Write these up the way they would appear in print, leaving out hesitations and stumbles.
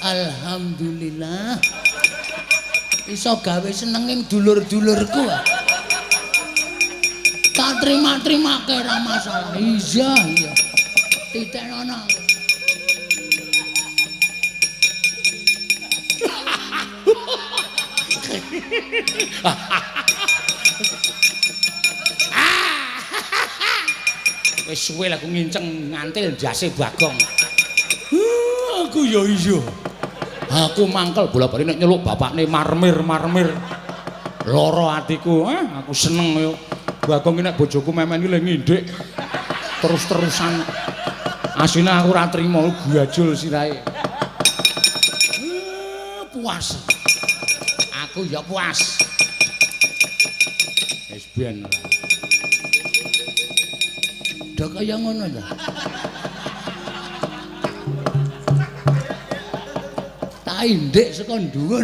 Alhamdulillah. Iso gawe senenging dulur-dulurku. Tak terima-terimake ra masalah. Iya. Titenono. Wis suwe aku nginceng ngantil jase Bagong. Aku ya iya. Aku mangkel bola-bali nek nyeluk bapakne marmir. Lara atiku, aku seneng yo. Bagong iki nek bojoku memen iki le ngindik. Terus-terusan. Asine aku ora trima gajul sirahe. Puas. Aku ya puas. Wis ben ora. Udah kaya ngono ta. Tak indik saka dhuwur.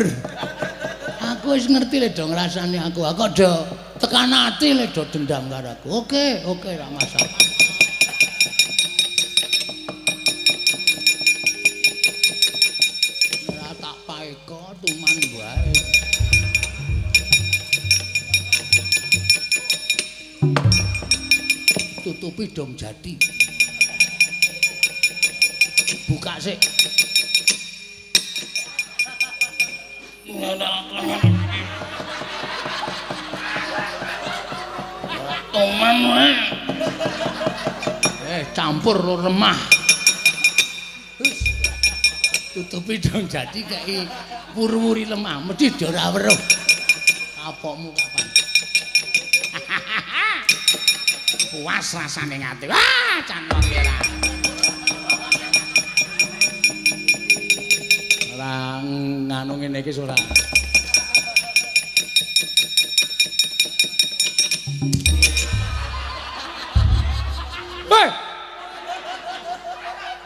Aku wis ngerti le do ngrasani aku. Aku do tekan ati le do dendam karo aku. Oke, ra masalah. Ora tak paeka tuman wae. Tutupi dong jadi. Buka sik. Toman wae. Campur lo remah. Tutupi dong jadi kayak purwuri lemah. Mesti ora weruh. Kapokmu kapan? Puas rasane ngati. Wah, canon ora. Ora nganu ngene iki ora.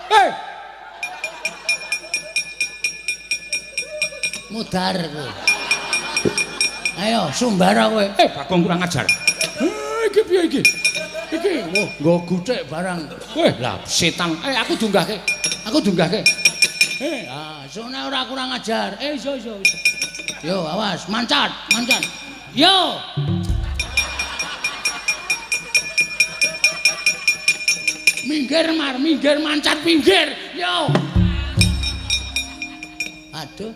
Hei. Mudar kowe. Ayo sumbara kowe. Bagong kurang ajar. Iki piye iki? Iki nggo guthik barang. Lah setan. Aku dunggahke. Sone ora kurang ajar. Iso. Yo, awas, mancat. Yo. Minggir mancat pinggir. Yo. Aduh.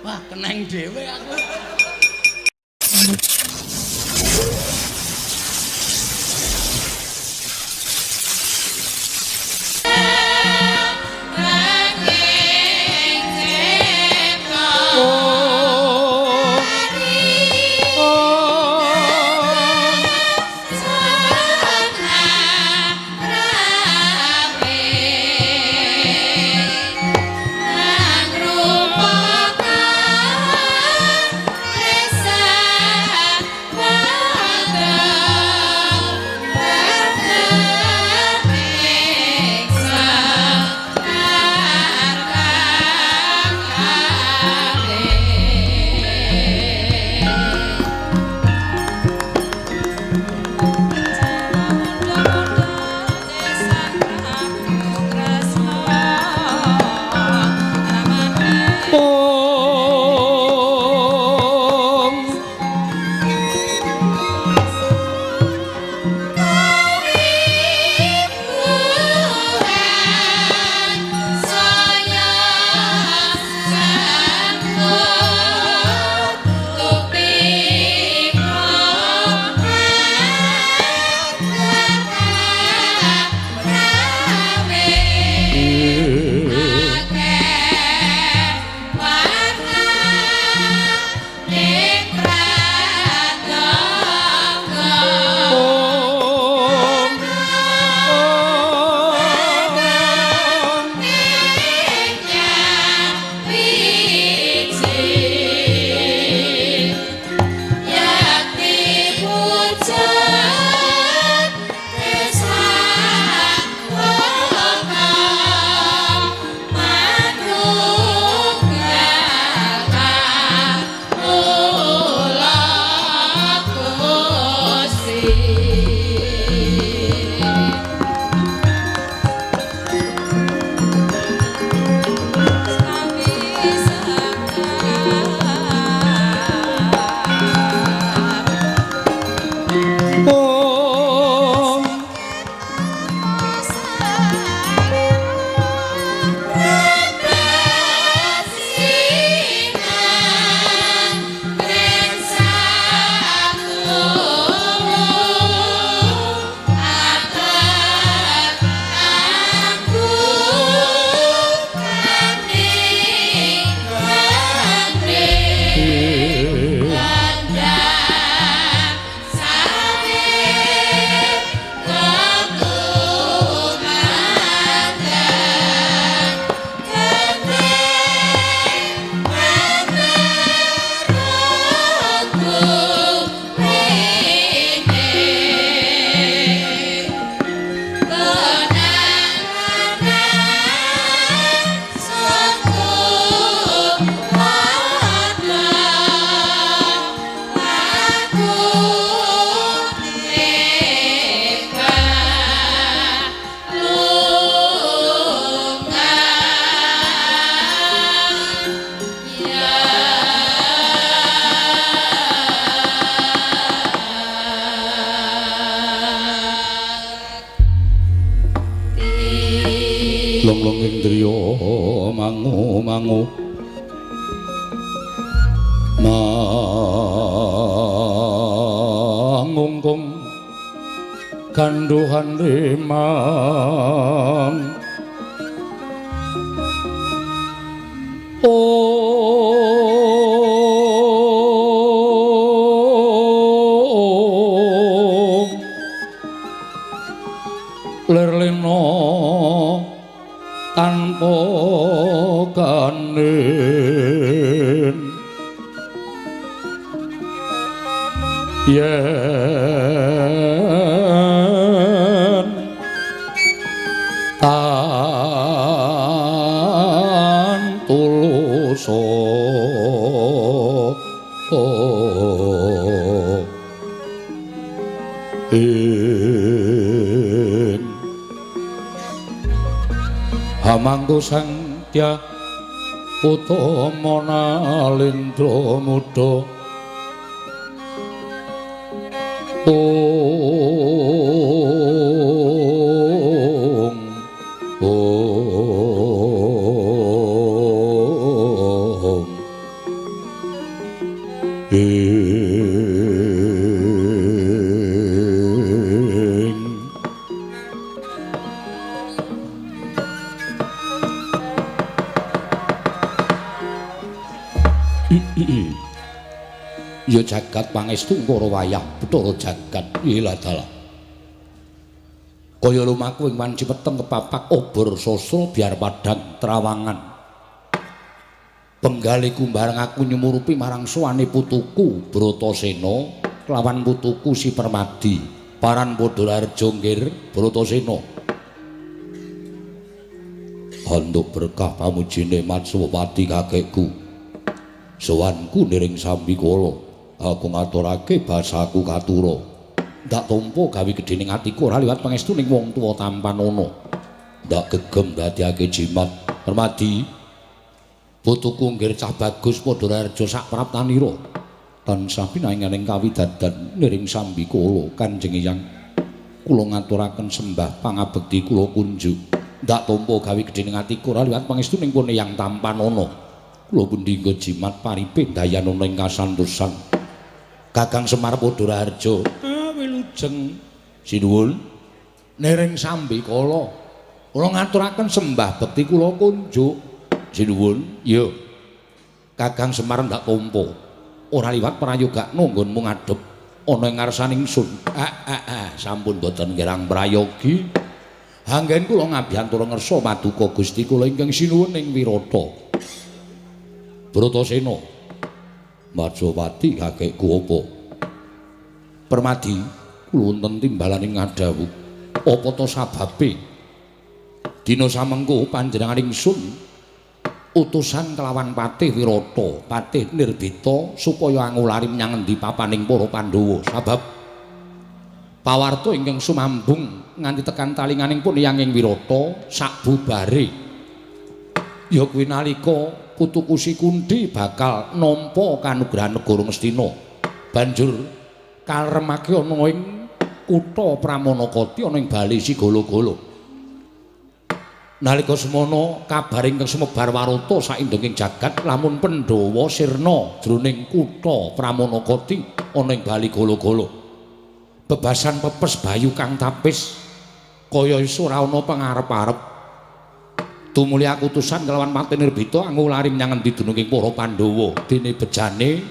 Wah, keneng dhewe aku. Long-long indriya mangu-mangu mangungkung kanduhan remang lerlena tanpa kanen yen tan tuluso hamangku sangtya utama nalendra muda ya jagat pangestu para wayah Bathara jagat iladala kaya lumaku ing wanci peteng kepapak obor sasra biar padang trawangan penggaliku bareng aku nyumurupi marang suwane putuku Bratasena kelawan putuku si Permadi paran Padaraharja nggir Bratasena handuk berkah pamujine Matswapati kakekku sowanku niring Sambikala aku ngaturake basaku katura ndak tampa gawe gedhening atiku ora liwat pangestuning wong tuwa tampan ana ndak gegem dadiake jimat Permadi putuku nggir cah bagus Padaraharja sak praptanira tansah pinanganing kawidadan niring Sambikala Kanjeng Hyang kula ngaturaken sembah pangabekti kula kunjuk ndak tampa gawe gedhening atiku ora liwat pangestuning pun yang tampan ana kula pundi nggo jimat paripe dayan ana ing kasantosan Kakang Semar Padaraharja wilujeng sinuwun niring Sambikala kula ngaturaken sembah bekti kula kunjuk sinuwun ya Kakang Semar ndak tampa ora liwat prayogakno nggonmu ngadhep ana ing ngarsaning ingsun sampun boten kirang prayogi anggen kula ngabiyantura ngersa paduka Gusti kula ingkang sinuwun ing Wirata Bratasena Matswapati kakekku apa Permadi kula wonten timbalaning ngadawu apa to sababe dina samengko panjenengan ingsun utusan kelawan Patih Wirata Patih Nirbita supaya angulari menyang endi papaning para Pandhawa sabab pawarta ingkang sumambung nganti tekan talinganing pun Hyang Wirata sakbubare ya kuwi nalika putuku si Kunthi bakal nampa kanugrahan negara Ngastina banjur kalemake ana ing kutha Pramanakati ana ing bali Sigala-gala nalika semana kabar ingkang sumebar warata saindenging jagat lamun Pandhawa sirna jroning kutha Pramanakati ana ing bali Gala-gala bebasan pepes bayu kang tapis kaya iso ora ana pangarep-arep tumuli aku utusan kelawan Patih Nirbita angulari menyang endi dununging para Pandhawa dene bejane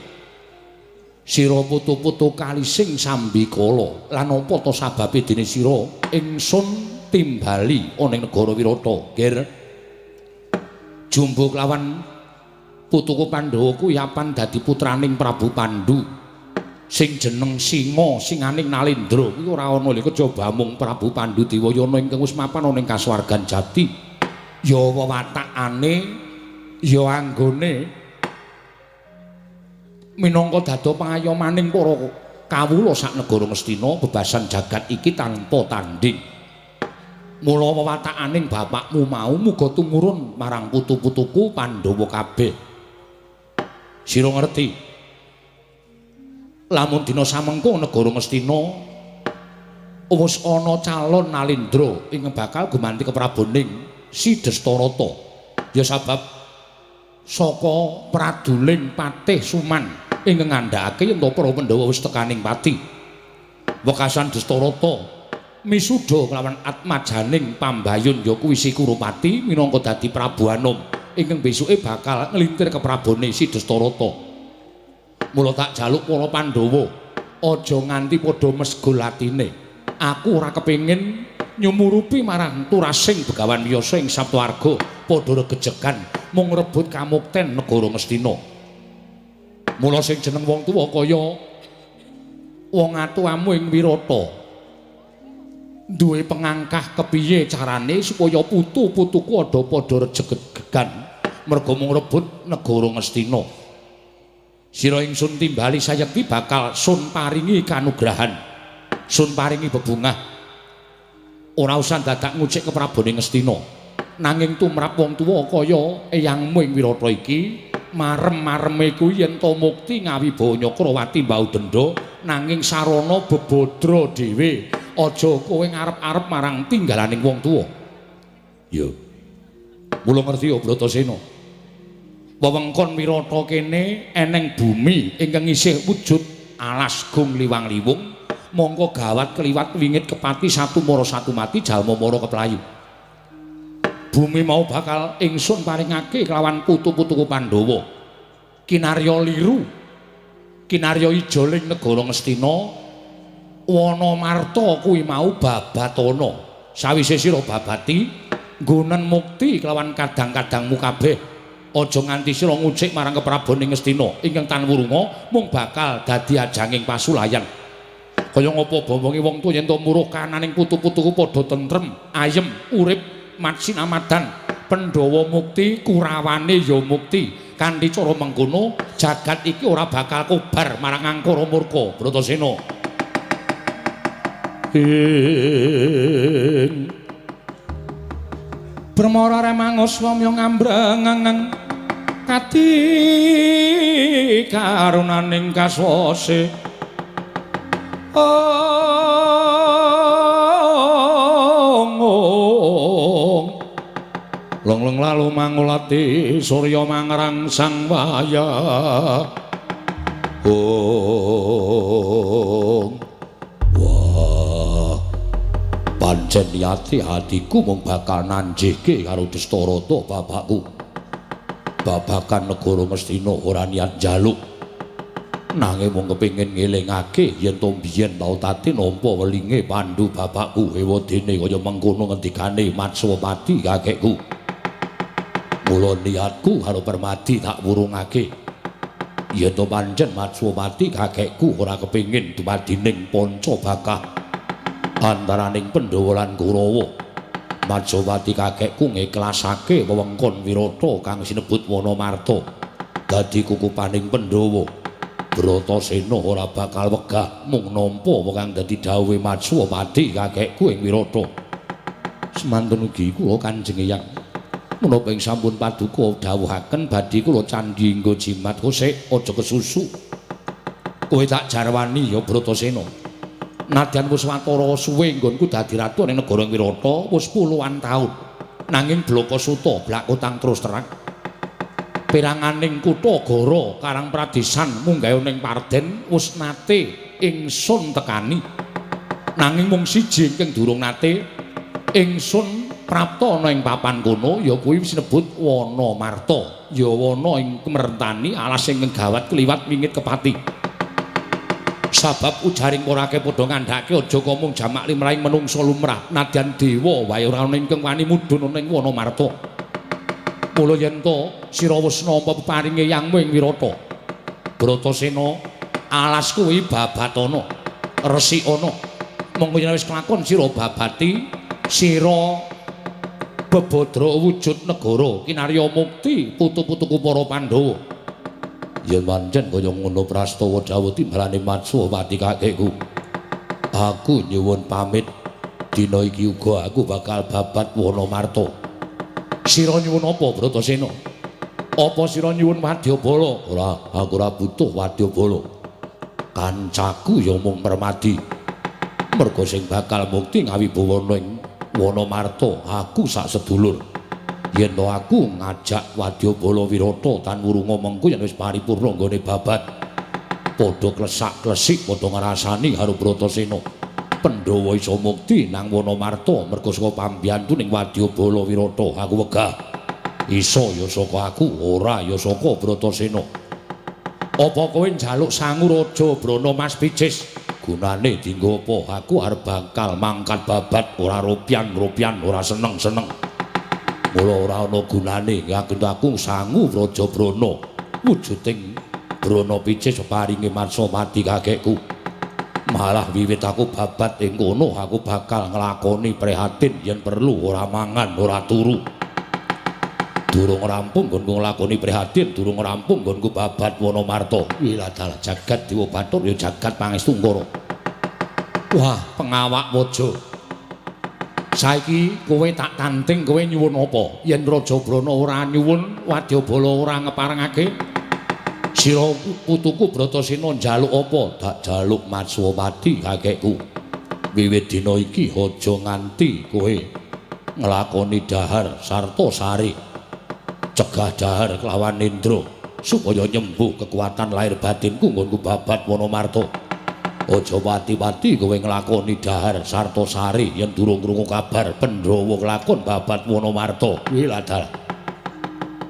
sira putu-putu kalising Sambikala lan apa to sababe dene sira ingsun timbali ana ing negara Wirata nggir jumbo kelawan putuku Pandhawa kuwi yapan dadi putraning Prabu Pandhu sing jeneng Singa singaning Nalendra kuwi ora ana lho kejaba mung Prabu Pandhu Dewayana ingkang wis mapan ana ing kasuwargan jati ya wewatakane ya anggone minangka dada pangayomaning para kawula sak negara Ngastina bebasan jagat iki tanpa tanding mula wewatakaning bapakmu mau muga tumurun marang putu-putuku Pandhawa kabeh sira ngerti lamun dina samengko negara Ngastina wis ana calon Nalendra ing bakal gumanti kepraboning Si Destarata. Ya sabab saka praduling Patih Suman ingkang ngandhakake yen to para Pandhawa wis tekaning pati. Wekasan Destarata misuda kelawan atmajaning pambayun ya kuwi Si Kurupati minangka dadi Prabu Anom ingkang besuke bakal nglintir keprabone Si Destarata. Mula tak jaluk para Pandhawa aja nganti padha mesgul atine. Aku ora kepengin nyumurupi marang turasing Begawan Wiyasa ing Saptawarga padha regejegan mung rebut kamukten negara Ngastina. Mula sing jeneng wong tuwa kaya wong atuwamu ing Wirata duwe pengangkah kepiye carane supaya putu-putuku ada padha rejegegan merga mung rebut negara Ngastina. Sira ingsun timbali sayekti bakal sun paringi kanugrahan, sun paringi bebungah. Ora usah dadak ngucik keprabone Ngastina. Nanging tumrap wong tuwa kaya eyangmu ing Wirata iki, marem-mareme kuwi yen to mukti ngawibawa Nyakrawati mbau denda nanging sarana bebodra dhewe. Aja kowe ngarep-arep marang tinggalaning wong tuwa. Ya. Mula ngerti ya Bratasena. Wewengkon Wirata kene eneng bumi ingkang isih wujud alas gung liwang-liwung. Mongko gawat kliwat wingit kepati satu mara satu mati jalma mara keplayu. Bumi mau bakal ingsun paringake kelawan putu-putuku Pandhawa. Kinarya liru, kinarya ijoling negara Ngastina, Wanamarta kuwi mau babatana. Sawise sira babati, nggonen mukti kelawan kadang-kadangmu kabeh. Aja nganti sira ngucik marang keprabone Ngastina ingkang tan wurunga mung bakal dadi ajanging pasulayan. Kaya ngapa bombonge wong tuwa yen to muruh kananing putu-putuku padha tentrem, ayem, urip, matsinamadan, Pandhawa mukti, Kurawane ya mukti. Kanthi cara mengkono, jagat iki ora bakal kobar marang angkara murka, Bratasena. Bremara remangus wamya ngambreng kati karunaning kaswase. Longlong lalu mangulati surya mangrang sang waya. Wah, pancen yati hatiku mung bakal nanjihke karo Destarata bapakku. Babakan negara Ngastina ora niat njaluk. Nanging mung kepengin ngelingake yen to biyen tau tati nampa welinge Pandhu bapakku ewadene kaya mengkono ngendikane Matswapati kakekku. Mula niatku karo Permadi tak wurungake. Yen to pancen Matswapati kakekku ora kepengin dumadining Pancabakah antaraning Pandhawa lan Kurawa. Matswapati kakekku ngiklasake wewengkon Wirata kang sinebut Wanamarta dadi kukupaning Pandhawa. Bratasena ora bakal wegah mung nampa kang dadi dawuhe Matswapati kakekku ing Wirata. Semanten ugi kula Kanjeng Eyang menapa ing sampun paduka dawuhaken badhe kula candhi nggo jimat kosek aja kesusu. Kowe tak jarwani ya Bratasena. Nadyan wis watara suwe nggonku dadi ratu ning negara Wirata wis puluhan taun. Nanging Blakasuta blakutang terus terang. Peranganing kutha Goro Karang Pradesan munggah ning Parden wis nate ingsun tekani. Nanging mung siji ingkang durung nate ingsun prapta ana ing papan kono ya kuwi sinebut Wanamarta. Ya wana ing kemrentani alas ingkang gawat kliwat wingit kepati. Sabab ujaring porake padha ngandhake aja komung jamak limrahing menungsa lumrah nadyan dewa wae ora ana ingkang wani mudhun ning Wanamarta. Mula yen to sira wis nampa peparinge yangmu ing Wirata, Bratasena, alas kuwi babatana, resikana. Monggo yen wis kelakon sira babati, sira bebodra wujud negara, kinarya mukti putu-putuku para Pandhawa. Yen pancen kaya ngono prastawa dawuh timbalane Matswapati kakekku. Aku nyuwun pamit dina iki uga aku bakal babat Wanamarta. Sira nyuwun apa Bratasena? Apa sira nyuwun wadyabala? Ora, aku ora butuh wadyabala. Kancaku ya mung Permadi. Merga sing bakal mukti ngawibawa ning Wanamarta, aku sak sedulur. yen to aku ngajak Wadyabala Wirata tan wurunga mengku yen wis paripurna nggone babat padha klesak-klesik padha ngrasani karo Bratasena Pandhawa isa mukti nang Wonomarta merga saka pambiyantu ning Wadyabala Wirata aku wegah isa ya saka aku ora ya saka Bratasena apa kowe njaluk sangu Raja Brana Mas Picis gunane dienggo apa aku arep bakal mangkat babat ora ropian-ropian ora seneng-seneng mula ora ana gunane nganggo aku sangu Raja Brana wujuding Brana Picis paringi Marsopati kakekku malah wiwit aku babat ing kono aku bakal nglakoni prihatin yen perlu ora mangan ora turu durung rampung nggonku nglakoni prihatin durung rampung nggonku babat Wonomarta wiladal jagat Dewa Bathara ya jagat Pangestungkara wah pengawak waja saiki kowe tak tanting kowe nyuwun apa yen Raja Brana ora nyuwun Wadyabala ora ngeparengake sira putuku Bratasena njaluk apa dak jaluk Marsopati kakekku wiwit dina iki aja nganti kowe nglakoni dahar sarta sari cegah dahar kelawan Indra supaya nyembuh kekuatan lahir batinku nggonku babat Wonomarta aja pati-pati kowe nglakoni dahar sarta sari yen durung krungu kabar Pandhawa kelakon babat Wonomarta wiladal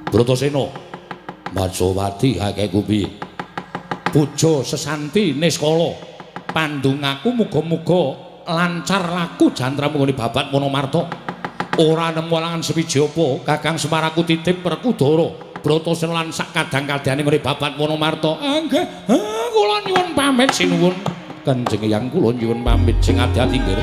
Bratasena Marsopati kakekku piye bojo sesanti Niskala pandungaku muga-muga lancar laku jantramu nggone babat Wonomarta ora nemu alangan sewiji apa Kakang Semaraku titip Werkudara Bratasena lan sak kadang-kadane nggone babat Wonomarta nggih kula nyuwun pamit sinuwun Kanjeng Hyang kula nyuwun pamit sing ati-ati nggih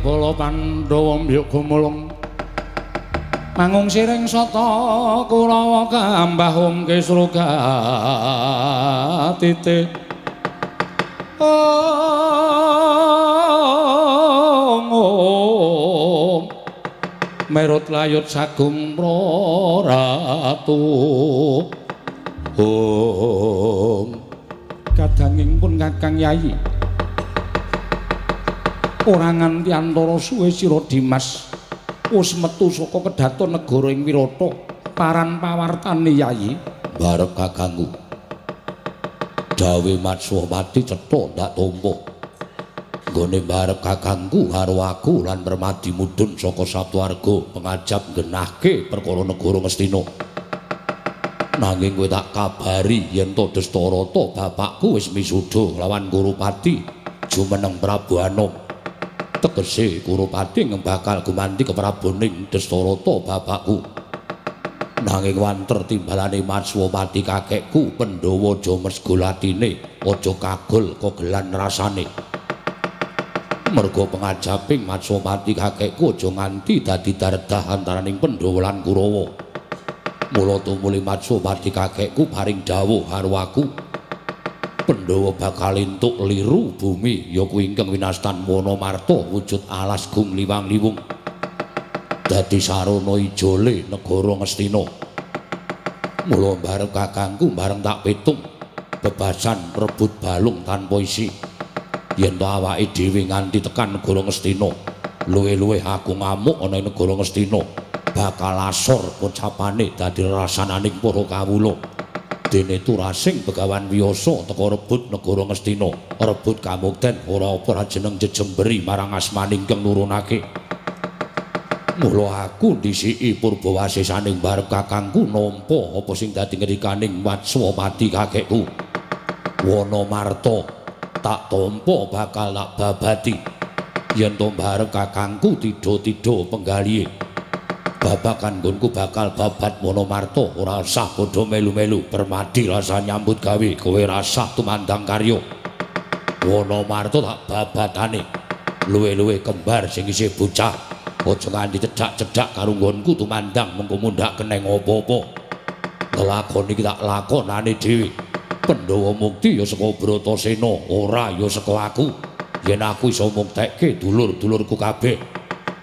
Bala Pandhawa mbyuk gumulung mangung siring sata Kurawa kambah umke srugatite merut layut sagum ratu Kadanging pun Kakang Yayi ora nganti antara suwe sira Dimas wis metu saka kedaton negara ing Wirata paran pawartane Yayi barep kakangku dawe Matswapati cetha ndak tampa nggone barep kakangku karo aku lan Permadi mudhun saka Saptwarga pengajap genahke perkara negara Ngastina nanging kowe tak kabari yen to Dastarata bapakku wis misuda lawan Kurupati jumeneng Prabu Anom tegese Kurupati bakal gumanti kepraboning Dastarata bapakku nanging wanter timbalane Matswapati kakekku Pandhawa aja mesgolatine aja kagol kogelan rasane merga pengajaping Matswapati kakekku aja nganti dadi daredah antaraning Pandhawa lan Kurawa mula tumuli Matswapati kakekku paring dawuh karo aku Pandhawa bakal entuk liru bumi ya kuwi ingkang winastan Wonomarta wujud alas gung liwang-liwung dadi sarana ijole negara Ngastina mula bareng kakangku bareng tak pitung bebasan rebut balung tanpa isi yen to awake dhewe nganti tekan negara Ngastina luwih-luwih aku ngamuk ana ing negara Ngastina bakal asor pocapane dadi rasananing para kawula dene turasing Begawan Wiyasa teka rebut negara Ngastina rebut kamukten ora apa jeneng jejemberi marang asmaning kang nurunake mula aku ndisiki Purbawasisaning barep kakangku nampa apa sing dadi ngendikaning Matswapati kakekku Wonomarta tak tampa bakal tak babati yen to barep kakangku tida-tida penggalihe babakan nggonku bakal babat Wonomarta ora usah padha melu-melu Permadi rasa nyambut gawe kowe rasah tumandang karya Wonomarta tak babatane luwe-luwe kembar sing isih bocah aja nganti cedhak-cedhak karo nggonku tumandang mengko mundak keneng apa-apa lakon iki tak lakonane dhewe Pandhawa mukti ya saka Bratasena ora ya saka aku yen aku iso muktekke dulur-dulurku kabeh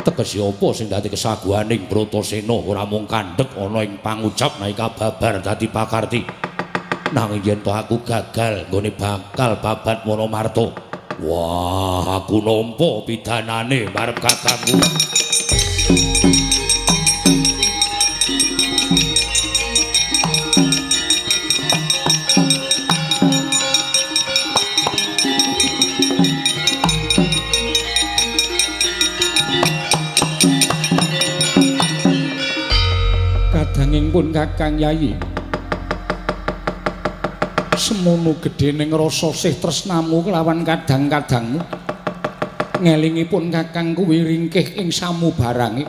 tegese apa sing dadi kesaguhaning Bratasena ora mung kandhek ana ing pangucap naika babar dadi pakarti nanging yen to aku gagal nggone bakal babat Wonomarta wah aku nampa pidanane marep kakangku kadanging pun Kakang Yayi semono gedhening rasa sih tresnamu kelawan kadang-kadangmu ngelingipun Kakang kuwi ringkih ing samubarange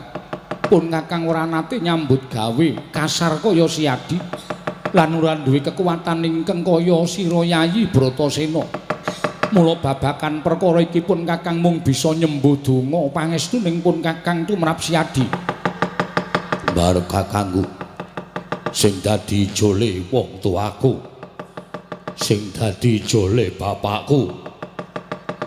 pun Kakang ora nate nyambut gawe kasar kaya siadi lan ora duwe kekuatan ingkang kaya sira Yayi Bratasena mula babakan perkara iki pun Kakang mung bisa nyembuh donga pangestuning pun Kakang tumrap siadi barep kakangku sing dadi jole wong tuaku sing dadi jole bapakku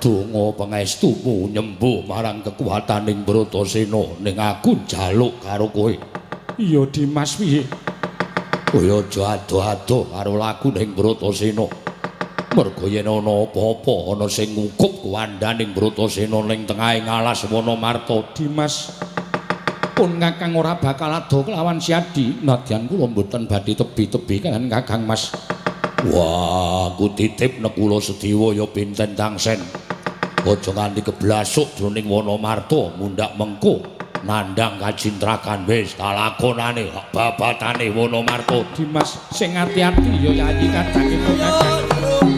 donga pangestumu nyembuh marang kekuataning Bratasena ning aku njaluk karo kowe iya Dimas piye kowe aja ado-ado karo laku ning Bratasena merga yen ana apa-apa ana sing ngukup kuwandaning Bratasena ning tengahing alas Wonomarta Dimas pun Kakang ora bakal ado kelawan siadi nadyan kula mboten badhe tebi-tebi kan Kakang Mas wah aku titip nek kula Sedewa ya pinten tangsen aja nganti keblasuk jroning Wonomarta mundak mengko nandhang kacintrakan wis talakonane babatane Wonomarta Dimas sing ati-ati ya Yayi kadangipun Kakang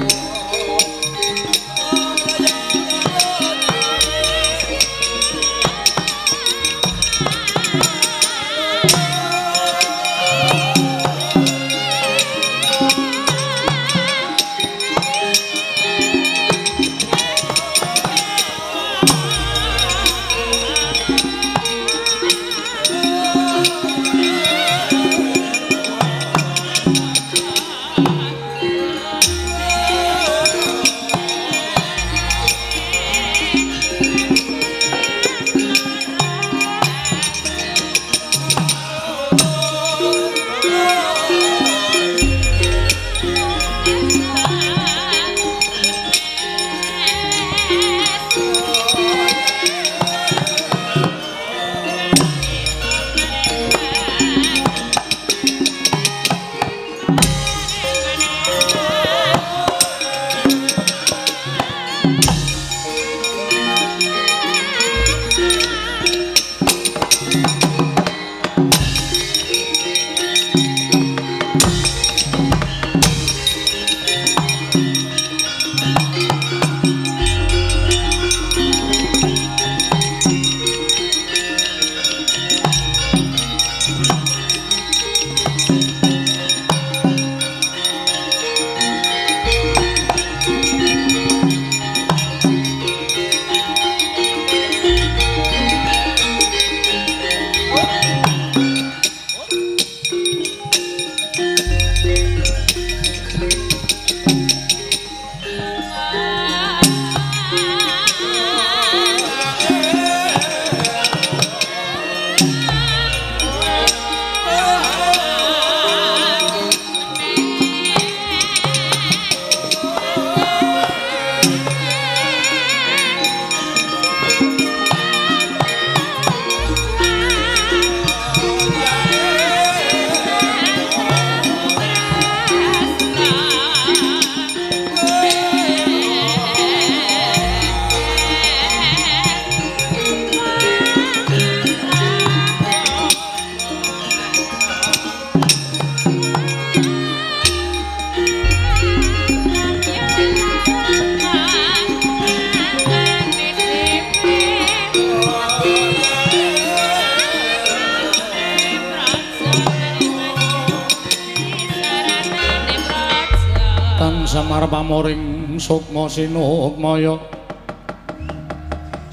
Semar pamoring sukma sinukmaya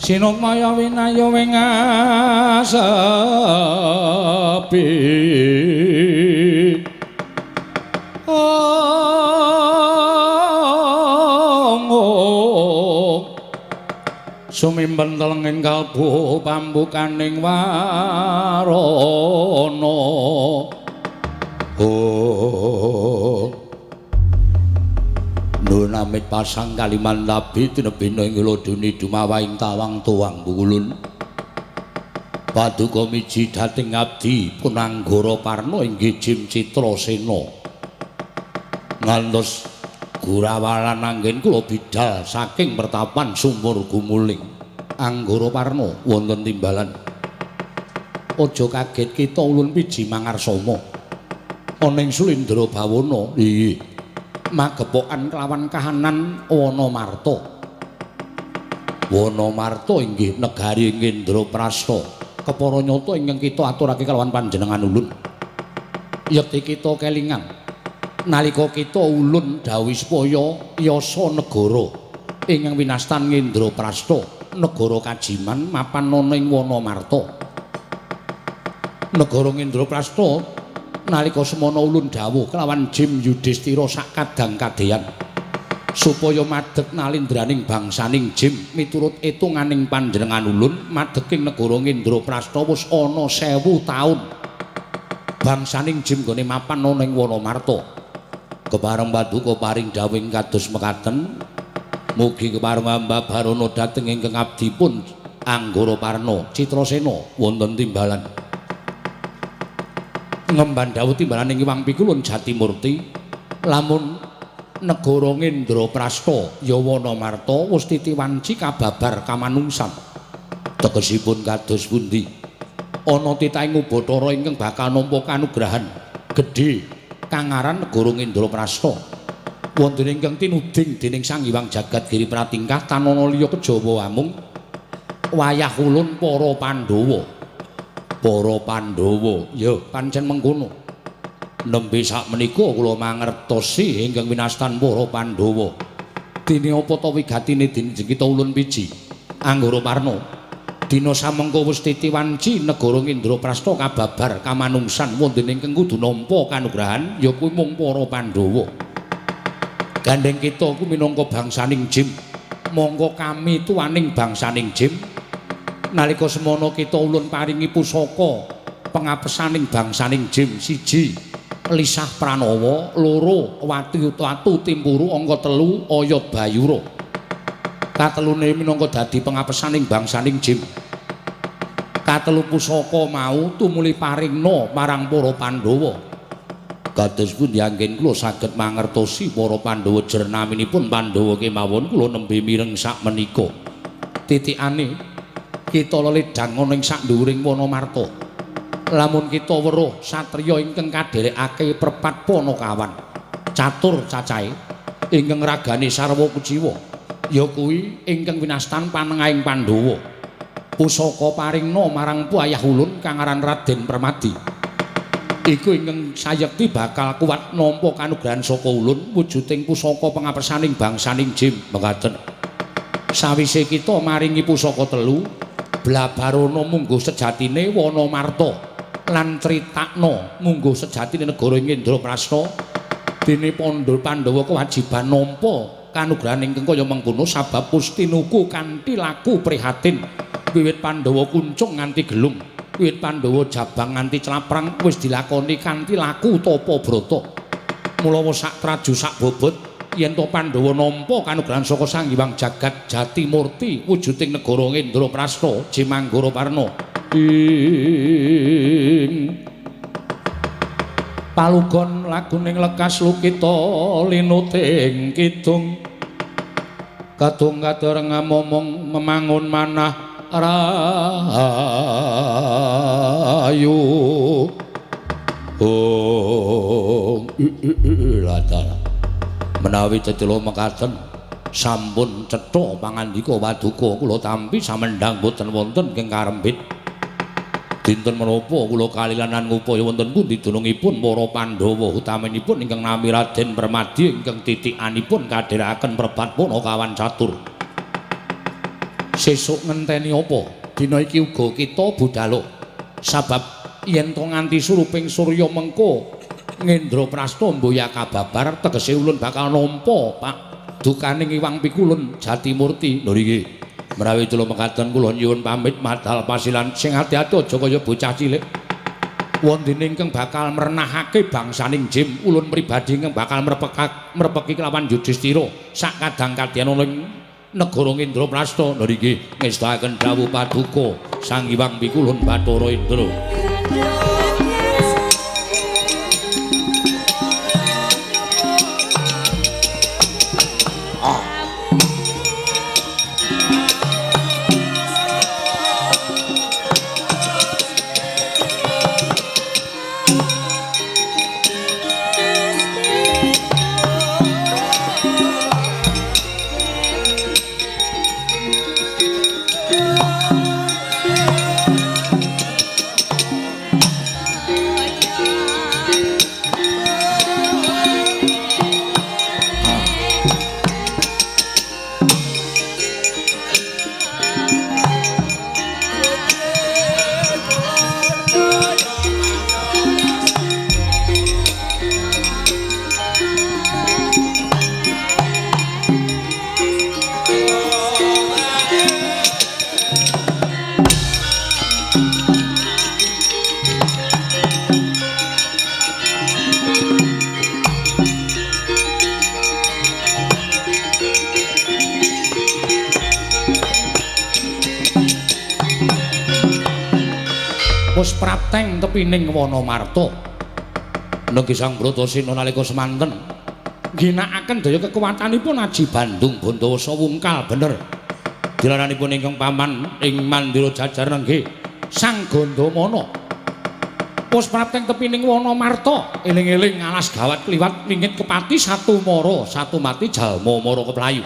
sinukmaya winaya wingasepi sumimpen telenging kalbu pambukaning warana Nun amit pasang kaliman tabi tinebina ing loduni dumawaing tawang tuwang bukulun paduka miji dating abdi Punanggara Parna inggih Jim Citrasena ngantos gurawalan anggen kula bidal saking pertapan sumur gumuling Anggara Parna wonten timbalan aja kaget kita ulun piji mangarsama ana ing Sulindra Bawana nggih magepokan kelawan kahanan Wanamarta. Wanamarta inggih negari Indraprastha. Kepara nyata ingkang kita aturake kelawan panjenengan ulun. Yekti kita kelingan nalika kita ulun dawuh supaya yasa negara ingkang winastan Indraprastha, negara kajiman mapan ana ing Wanamarta. Negara Indraprastha nalika semana ulun dawuh kelawan Jim Yudhistira sak kadang-kadeyan supaya madeg nalindraning bangsaning Jim miturut etunganing panjenengan ulun madeging negara Indraprastha wis ana 1000 taun bangsaning Jim gone mapan ana ing Wanamarta kepareng paduka paring dawuh kados mekaten mugi kepareng ambabarana dhateng ingkang abdipun Anggara Parna Citrasena wonten timbalan ngemban dawuh timbalan ing Iwang Pikulun Jatimurti lamun negara Indraprastha ya Wanamarta wis titiwanci kababar kamanungsan tegesipun kados pundi ana titahing ubatara ingkang bakal nampa kanugrahan gedhe kang aran negara Indraprastha wonten ingkang tinuding dening Sang Hyang Jagat Giri Pratingkah tanana liya kejawa amung wayah ulun para Pandhawa ya pancen mengkono nembe sak menika kula mangertosi ingkang winastan para Pandhawa dene apa ta wigatine dinjeng kita ulun piji Anggara Parna dina samengko wis titiwanci negara Indraprastha kababar kamanungsan wonten ingkang kudu nampa kanugrahan ya kuwi mung para Pandhawa gandeng kita kuwi minangka bangsaning Jim monggo kami tuwaning bangsaning Jim nalika semana kita ulun paringi pusaka pengapesaning bangsaning Jim 1 Lisah Pranawa 2 Watu Timpuru angka 3 Oyot Bayura katelune minangka dadi pengapesaning bangsaning Jim katelu pusaka mau tumuli paringna marang para Pandhawa kados pundi anggen kula saged mangertosi para Pandhawa jernaminipun Pandhawa kemawon kula nembe mireng sak menika titikane kita leledang ana ing sak dhuwuring Wanamarta. Lamun kita weruh satriya ingkang kadherekake Perpat Panakawan, catur cacahe ingkang ragane sarwa kuciwa, ya kuwi ingkang winastan panengahing Pandhawa. Pusaka paringna marang wayah ulun kang aran Raden Permadi. Iku ingkang sayekti bakal kuwat nampa kanugrahan saka ulun wujuding pusaka pengapesaning bangsaning Jim mekaten. Sawise kita maringi pusaka 3 Blabarana mungguh sejatine Wanamarta lan critakna mungguh sejatine negara Indraprastha dene Pandhawa kewajiban nampa kanugrahan ingkang kaya mengkono sabab Pustinuku kanthi laku prihatin wiwit Pandhawa kuncung nganti gelung wiwit Pandhawa jabang nganti claprang wis dilakoni kanthi laku tapa brata mula sak traju sak bobot yen to Pandhawa nampa kanugrahan saka Sang Hyang Jagat Jatimurti wujuding negara Indraprastha Jim Anggara Parna ing palugon laguning lekas lukita linuting kidung kadung kadereng momong memangun manah rayu ladar menawi tetelo mekaten sampun cetha pangandika paduka kula tampi samendhang boten wonten ing karembit Dinten menapa kula kalilanan ngupaya wonten pundi dunungipun para Pandhawa utaminipun ingkang nami Raden Permadi ingkang titikanipun kadherekaken Perbat Punakawan Catur. Sesuk ngenteni apa? Dina iki uga kita budhal. Sabab yen to nganti suruping surya mengko Ngendra Prasta mboya kababar tegese ulun bakal nampa Pak dukaning Iwang Pikulun Jatimurti. Lho nggih. Menawi kula mekaten kula nyuwun pamit madhal pasilan sing ati-ati aja kaya bocah cilik. Wondene ingkang bakal mrenahake bangsaning Jim ulun pribadi ingkang bakal mrepeki kelawan Yudhistira sak kadang-kadyan ing negara Indraprasta. Lha nggih ngestakaken dawuh paduka Sang Hyang Pikulun Bathara Indra. Wis prateng tepining Wanamarta. Nggih Sang Bratasena nalika semanten ginakaken daya kekuwatanipun Aji Bandung Bandawasa wungkal bener. Dilaranipun ingkang paman ing Mandira Jajar nggih Sang Gandamana. Wis prateng tepining Wanamarta eling-eling alas gawat kliwat ningit kepati satu mara satu mati jalma mara keplayu.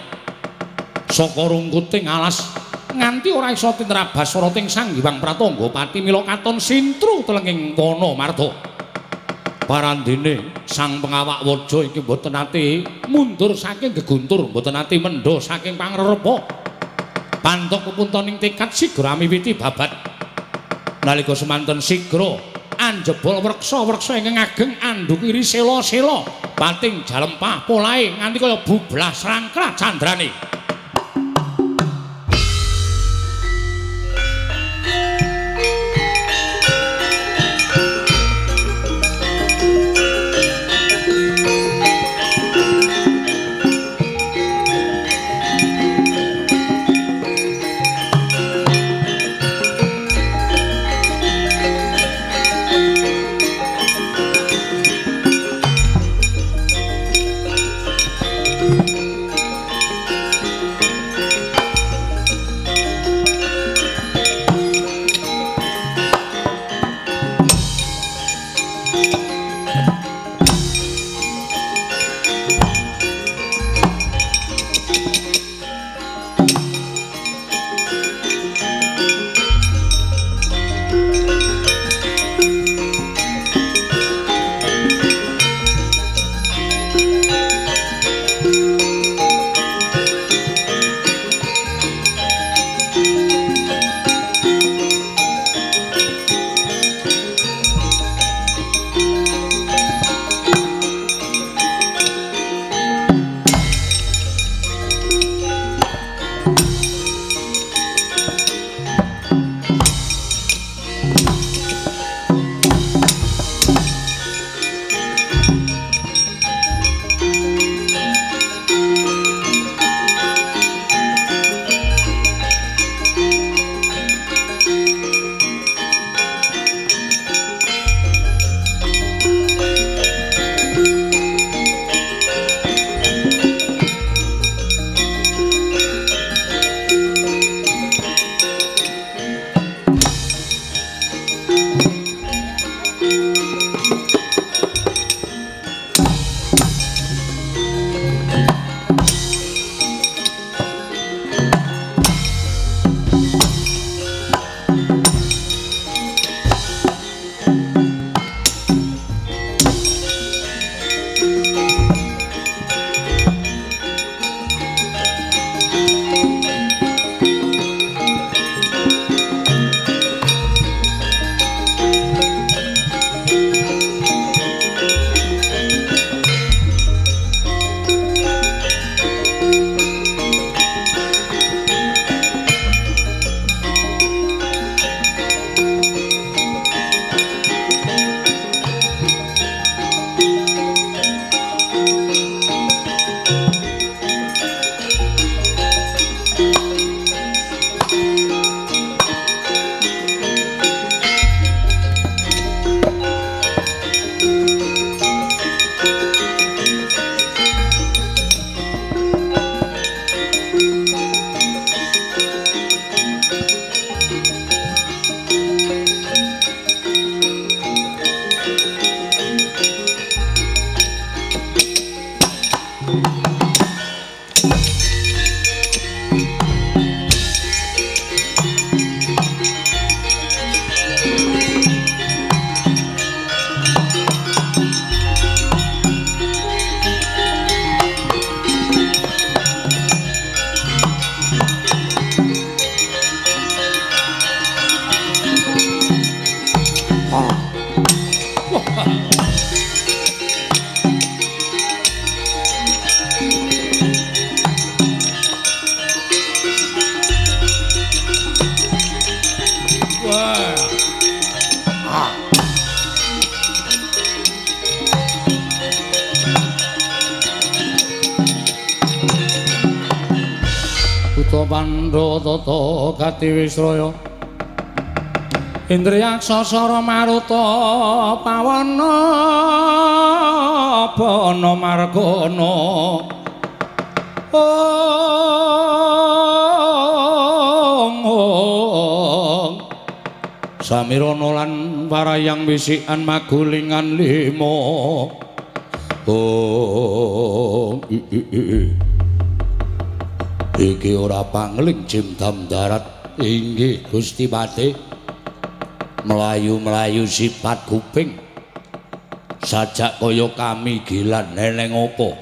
Saka rungkuting alas nganti ora isa tinrabas sarating Sang Hyang Pratangga Pati mila katon sintru telenging Wanamarta. Parandene Sang Pengawak Waja iki mboten nate mundur saking geguntur, mboten nate mendha saking pangrerepa. Pantuk kepuntaning tekad sigra miwiti babat. Nalika semanten sigra anjebol wreksa-wreksa ingkang ageng andukiri sela-sela pating jalempah polahe nganti kaya bublas rangkrat candrane. Tata Pandha Tata Gatiwisraya Indriyaksa Sara Maruta Pawana Bana Margana Samirana lan Warayang Wisikan Magulingan 5 iki ora pangling jimdam darat inggih Gusti Pati melayu-melayu sifat kuping sajak kaya kami gilan neneng apa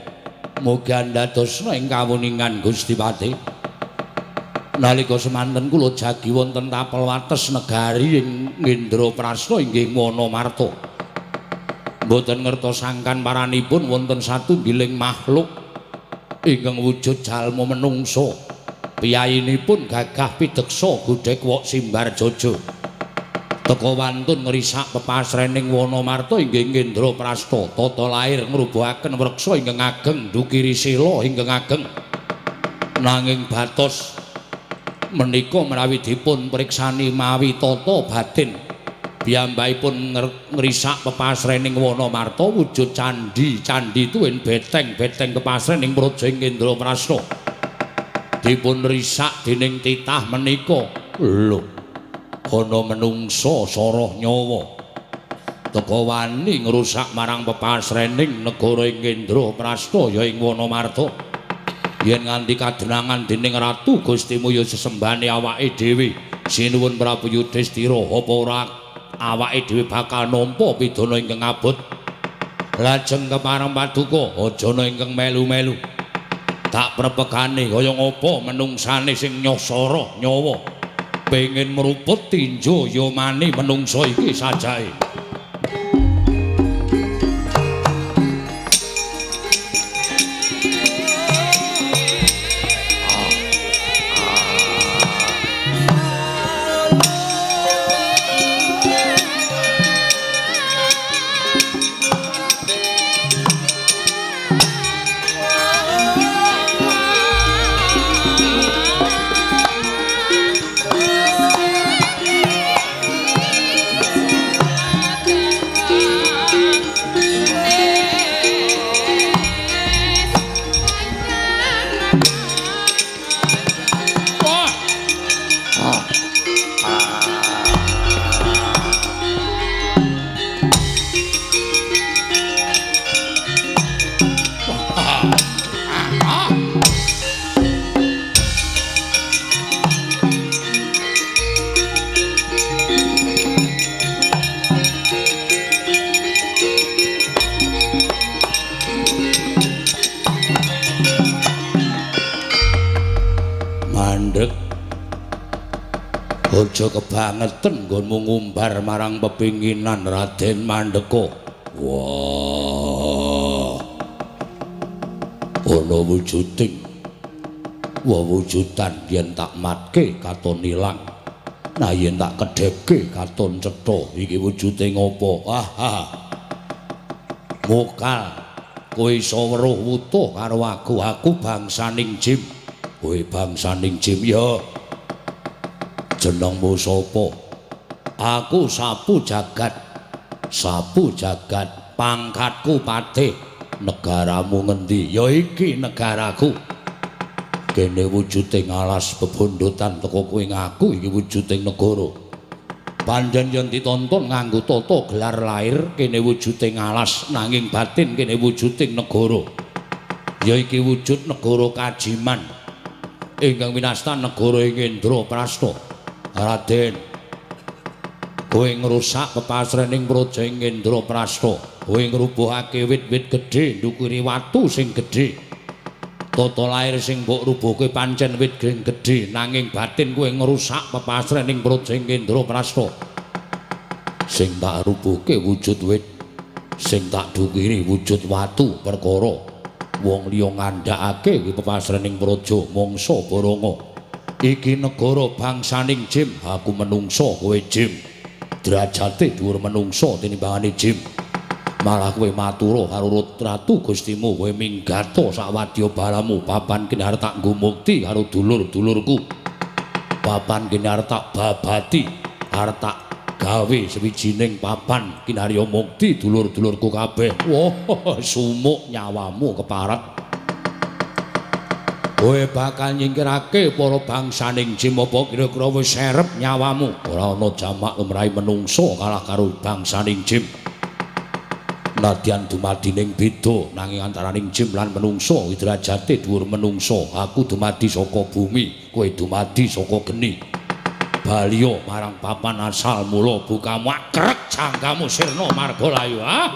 mugi andadosna ing kawuningan Gusti Pati nalika semanten kula jagi wonten tapel wates negari ing Indraprasta inggih Wonomarta mboten ngertosangkan paranipun wonten satunggiling makhluk ingkang wujud jalma menungso piyayinipun gagah pideksa gudhek wok simbar jojo teka wantun ngrisak pepasrening Wonomarta inggih Indraprasta tata lair ngrubuhaken wreksa ingkang ageng dukiri sila ingkang ageng nanging batos menika menawi dipun priksani mawi tata batin piyambakipun ngrisak pepasrening Wonomarta wujud candhi tuwin beteng pepasrening Praja Indraprasta dipun risak dening titah menika lho ana menungsa sara nyawa teka wani ngrusak marang pepasrening negara ing Indraprasta ya ing Wonomarta yen nganti kadenangan dening ratu Gustimu ya sesembane awake dhewe sinuwun Prabu Yudhistira apa ora awake dhewe bakal nampa pidana ingkang abot lajeng kepareng paduka aja ana ingkang melu-melu tak prepegane kaya ngapa menungsane sing nyosoro nyawa pengin mruput tinjo ya mani menungsa iki sajae aja kebangetan nggonmu ngumbar marang pepinginan Raden Mandeka. Wah. Ana wujuding wewujudan yen tak matke katon ilang. Nah yen tak kedhepke katon cetha iki wujude ngopo? Mokal kowe iso weruh wutuh karo aku bangsaning Jim. Kowe bangsaning Jim ya. Jenengmu sapa? Aku Sapu Jagat. Sapu Jagat, pangkatku patih. Negaramu ngendi? Ya iki negaraku. Kene wujuding alas bebondotan teko kowe ngaku iki wujuding negara. Panjen yen ditonton nganggo tata gelar lair kene wujuding alas nanging batin kene wujuding negara. Ya iki wujud negara Kajiman. Ingkang winastan negara ing Indraprasta. Raden, kowe ngrusak pepasrening praja ing Indraprasta. Kowe ngrubuhake wit-wit gedhe ndukuri watu sing gedhe. Tata lair sing mbok rubuhke pancen wit gedhe nanging batin kowe ngrusak pepasrening praja ing Indraprasta. Sing tak rubuhke wujud wit, sing tak dukiri wujud watu perkara wong liya ngandhakake pepasrening praja mangsa Baranga. Iki negara bangsaning Jim, aku menungso kowe Jim. Derajate dhuwur menungso tinimbangane Jim. Malah kowe matura karo ratu Gustimu kowe minggato sawadya balamu papan kene arep tak nggo mukti karo dulur-dulurku. Papan kene arep tak babati, arep tak gawe sewijining papan kinarya mukti dulur-dulurku kabeh. Wah, sumuk nyawamu keparat. Kowe bakal nyingkirake para bangsaning jin apa kira-kira wis serep nyawamu. Ora ana jamak lumrahe menungso kalah karo bangsaning jin. Nadyan dumadining beda nanging antaraning jin lan menungso derajate dhuwur menungso. Aku dumadi saka bumi, kowe dumadi saka geni. Baliya marang papan asal mula bukamu akrek jangkamu sirna marga layu ha.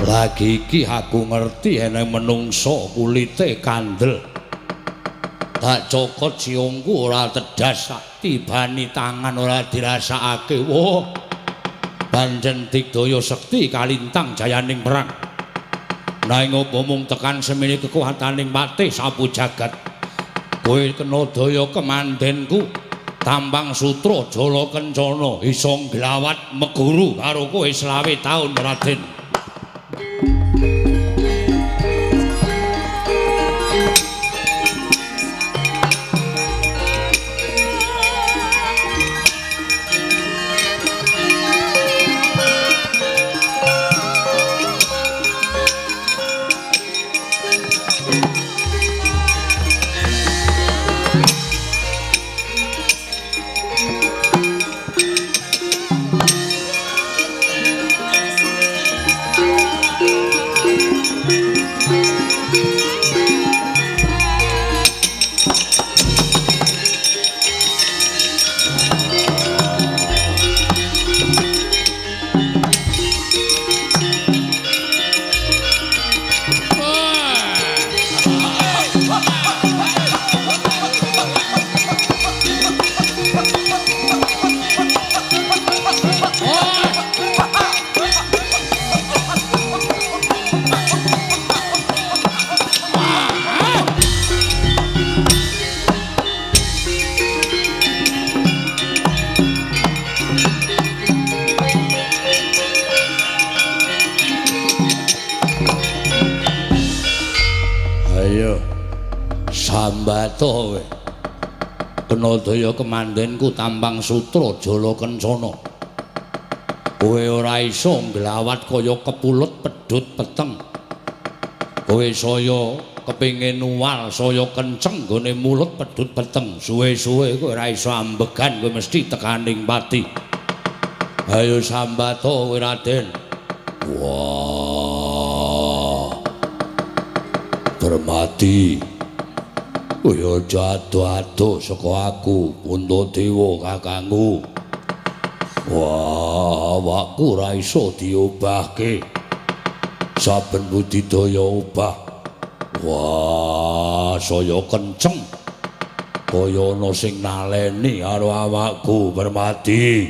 Lagi iki aku ngerti enek menungso kulite kandel. Tak cokot siungku ora tedas, tibani tangan ora dirasakake. Wah. Pancen digdaya sekti kalintang jayaning perang. Nanging apa mung tekan semene kekuwataning patih sapu jagat. Kowe kena daya kemandenku. Tampang sutra Jala Kencana isa glawat meguru karo kowe 20 taun Raden. Sambata kowe. Kena daya kemandenku Tampang Sutra Jala Kencana. Kowe ora iso nglawat kaya kepulet pedhut peteng. Kowe saya kepingin nuwal saya kenceng nggone mulut pedhut peteng. Suwe-suwe kowe ora iso ambegan kowe mesti tekaning pati. Ayo Sambata kowe Raden. Wah. Permati. Kaya jatuh-atuh saka aku Puntadewa kakangku. Wah, awakku ora iso diobahke. Saben budidaya obah. Wah, saya kenceng. Kaya ana sing naleni karo awakku Permati.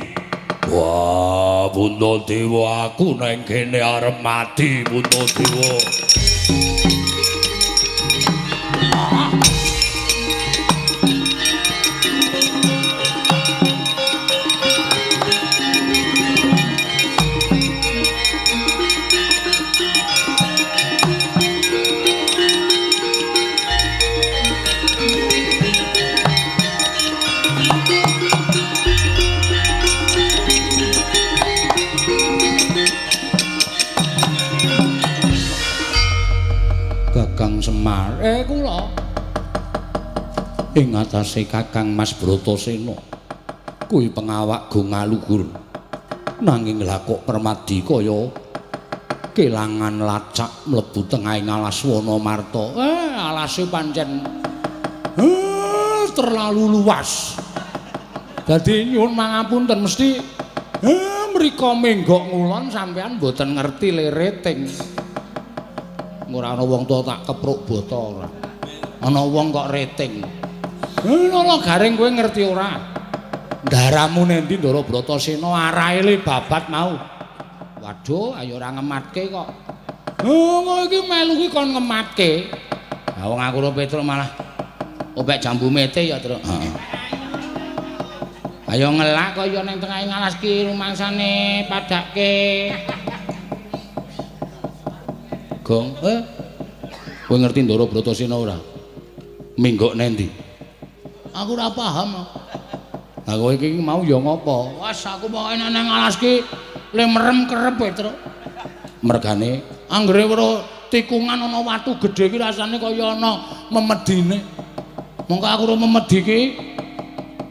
Wah, Puntadewa aku nang kene arep mati Puntadewa. Semar kula ing atase Kakang Mas Bratasena kuwi pengawak go ngaluhur nanging lha kok Permadi kaya kelangan lacak mlebu tengahing alas Wanamarta. Alase pancen terlalu luas. Dadi nyuwun mangapunten mesti mriko menggok ngulon sampean mboten ngerti lereting. Ora ana wong tuwa tak kepruk bata ora. Ana wong kok reting. Nala garing kowe ngerti ora? Ndaramu nendi Ndara Bratasena arahe le babat mau. Waduh, ayo ora ngematke kok. Kowe iki melu ki kon ngematke. Ha wong aku karo Petruk malah ombek jambu mete ya, Truk. Heeh. Ayo ngelak kaya ning tengahing alas ki rumangsane padake. Gong, kowe ngerti Ndara Bratasena ora? Minggok nendi? Aku ora paham. Lah kowe iki mau ya ngopo? Wes aku pokoke nang alas ki le merem kerep Truk. Mergane anggere weruh tikungan ana watu gedhe ki rasane kaya ana memedine. Mongko aku ora memedi ki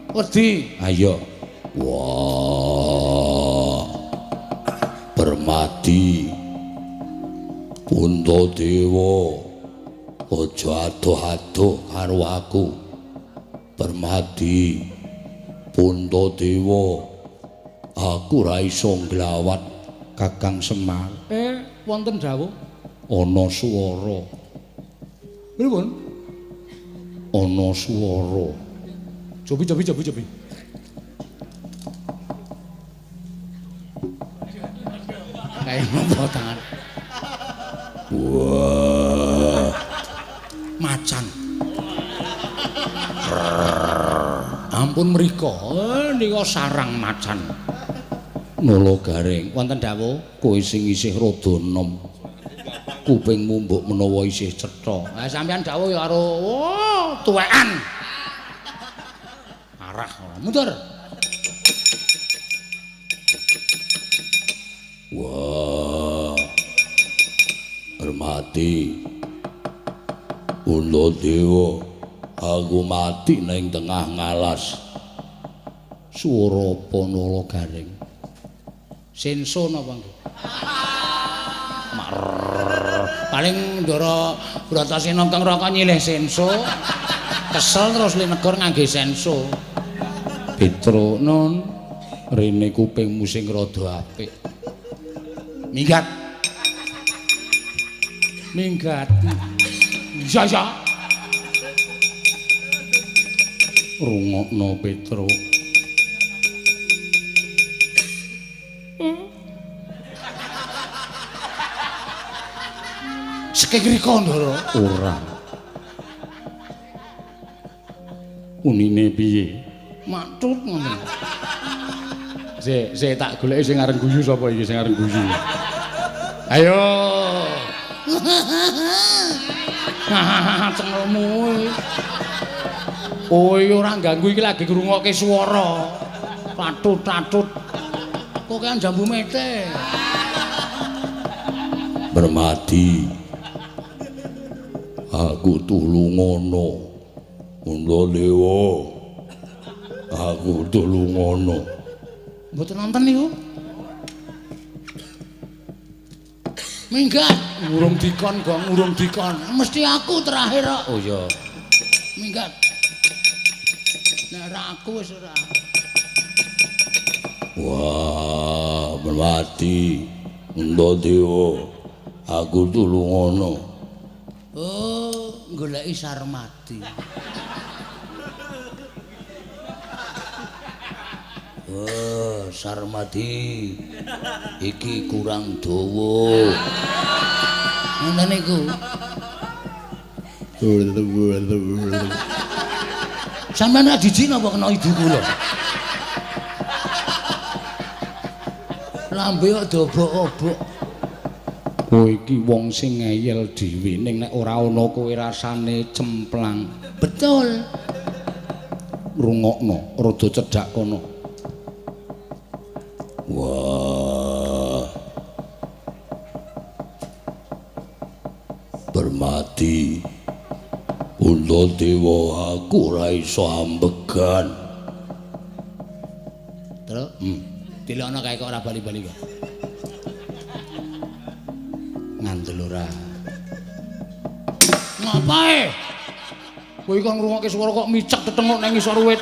wedi. Ayo. Wah. Permati. Puntadewa aja adoh-adoh karo aku. Permati Puntadewa aku ora iso nglawat Kakang Semar. Wonten dawuh ana swara. Pripun? Ana swara. Cobi. Kayak ngopo tangan. Wah. Macan. Ampun mriko, nika sarang macan. Nala garing, wonten dawuh kowe sing isih rada enom. Kupingmu mbok menawa isih cetha. Ha sampeyan dawuh ya karo tuwekan. Arah mundur. Wah. Permati Puntadewa aku mati ning tengah ngalas. Swara apa Nala garing? Senso napa nggih? Paling Ndara Bratasena kang raka nyilih senso. Kesel terus linegor ngangge senso. Petruk nun rene kupingmu sing rada apik. Minggat. Ya. Rungokno Petruk. Sekegrika Ndara. Ora. Unine piye? Maktut ngono. Sik tak goleki sing areng guyu sapa iki sing areng guyu. Ayo. Cengelmu. Oh, ora ganggu iki lagi ngrungokke swara. Patut-patut. Kok kan jambu mete. Permati. Aku tulungono. Undhadewa. Aku tulungono. Mboten nonton niku. Minggat, urung dikon, Gong, urung dikon. Mesti aku terakhir kok. Oh iya. Minggat. Nek ora aku wis ora. Wah, Permati. Undhadewa. Aku tulungono. Oh, goleki Sarmati. Oh, Sarmati. Iki kurang dawa. Ngoten niku. Sampeyan ora jijik napa kena idu kula? Lambe kok dobok-obok. Kowe iki wong sing ngeyel dhewe ning nek ora ana kowe rasane cemplang. Betul. Rungokno, rada cedhak kono. Wah. Permati. Undhadewa aku ora iso ambegan. Terus? Dilokno kae kok ora bali-bali kok. Ngandel ora. Ngapae? Kowe iki ngrungokke swara kok micek tetengok nang ngisor wit.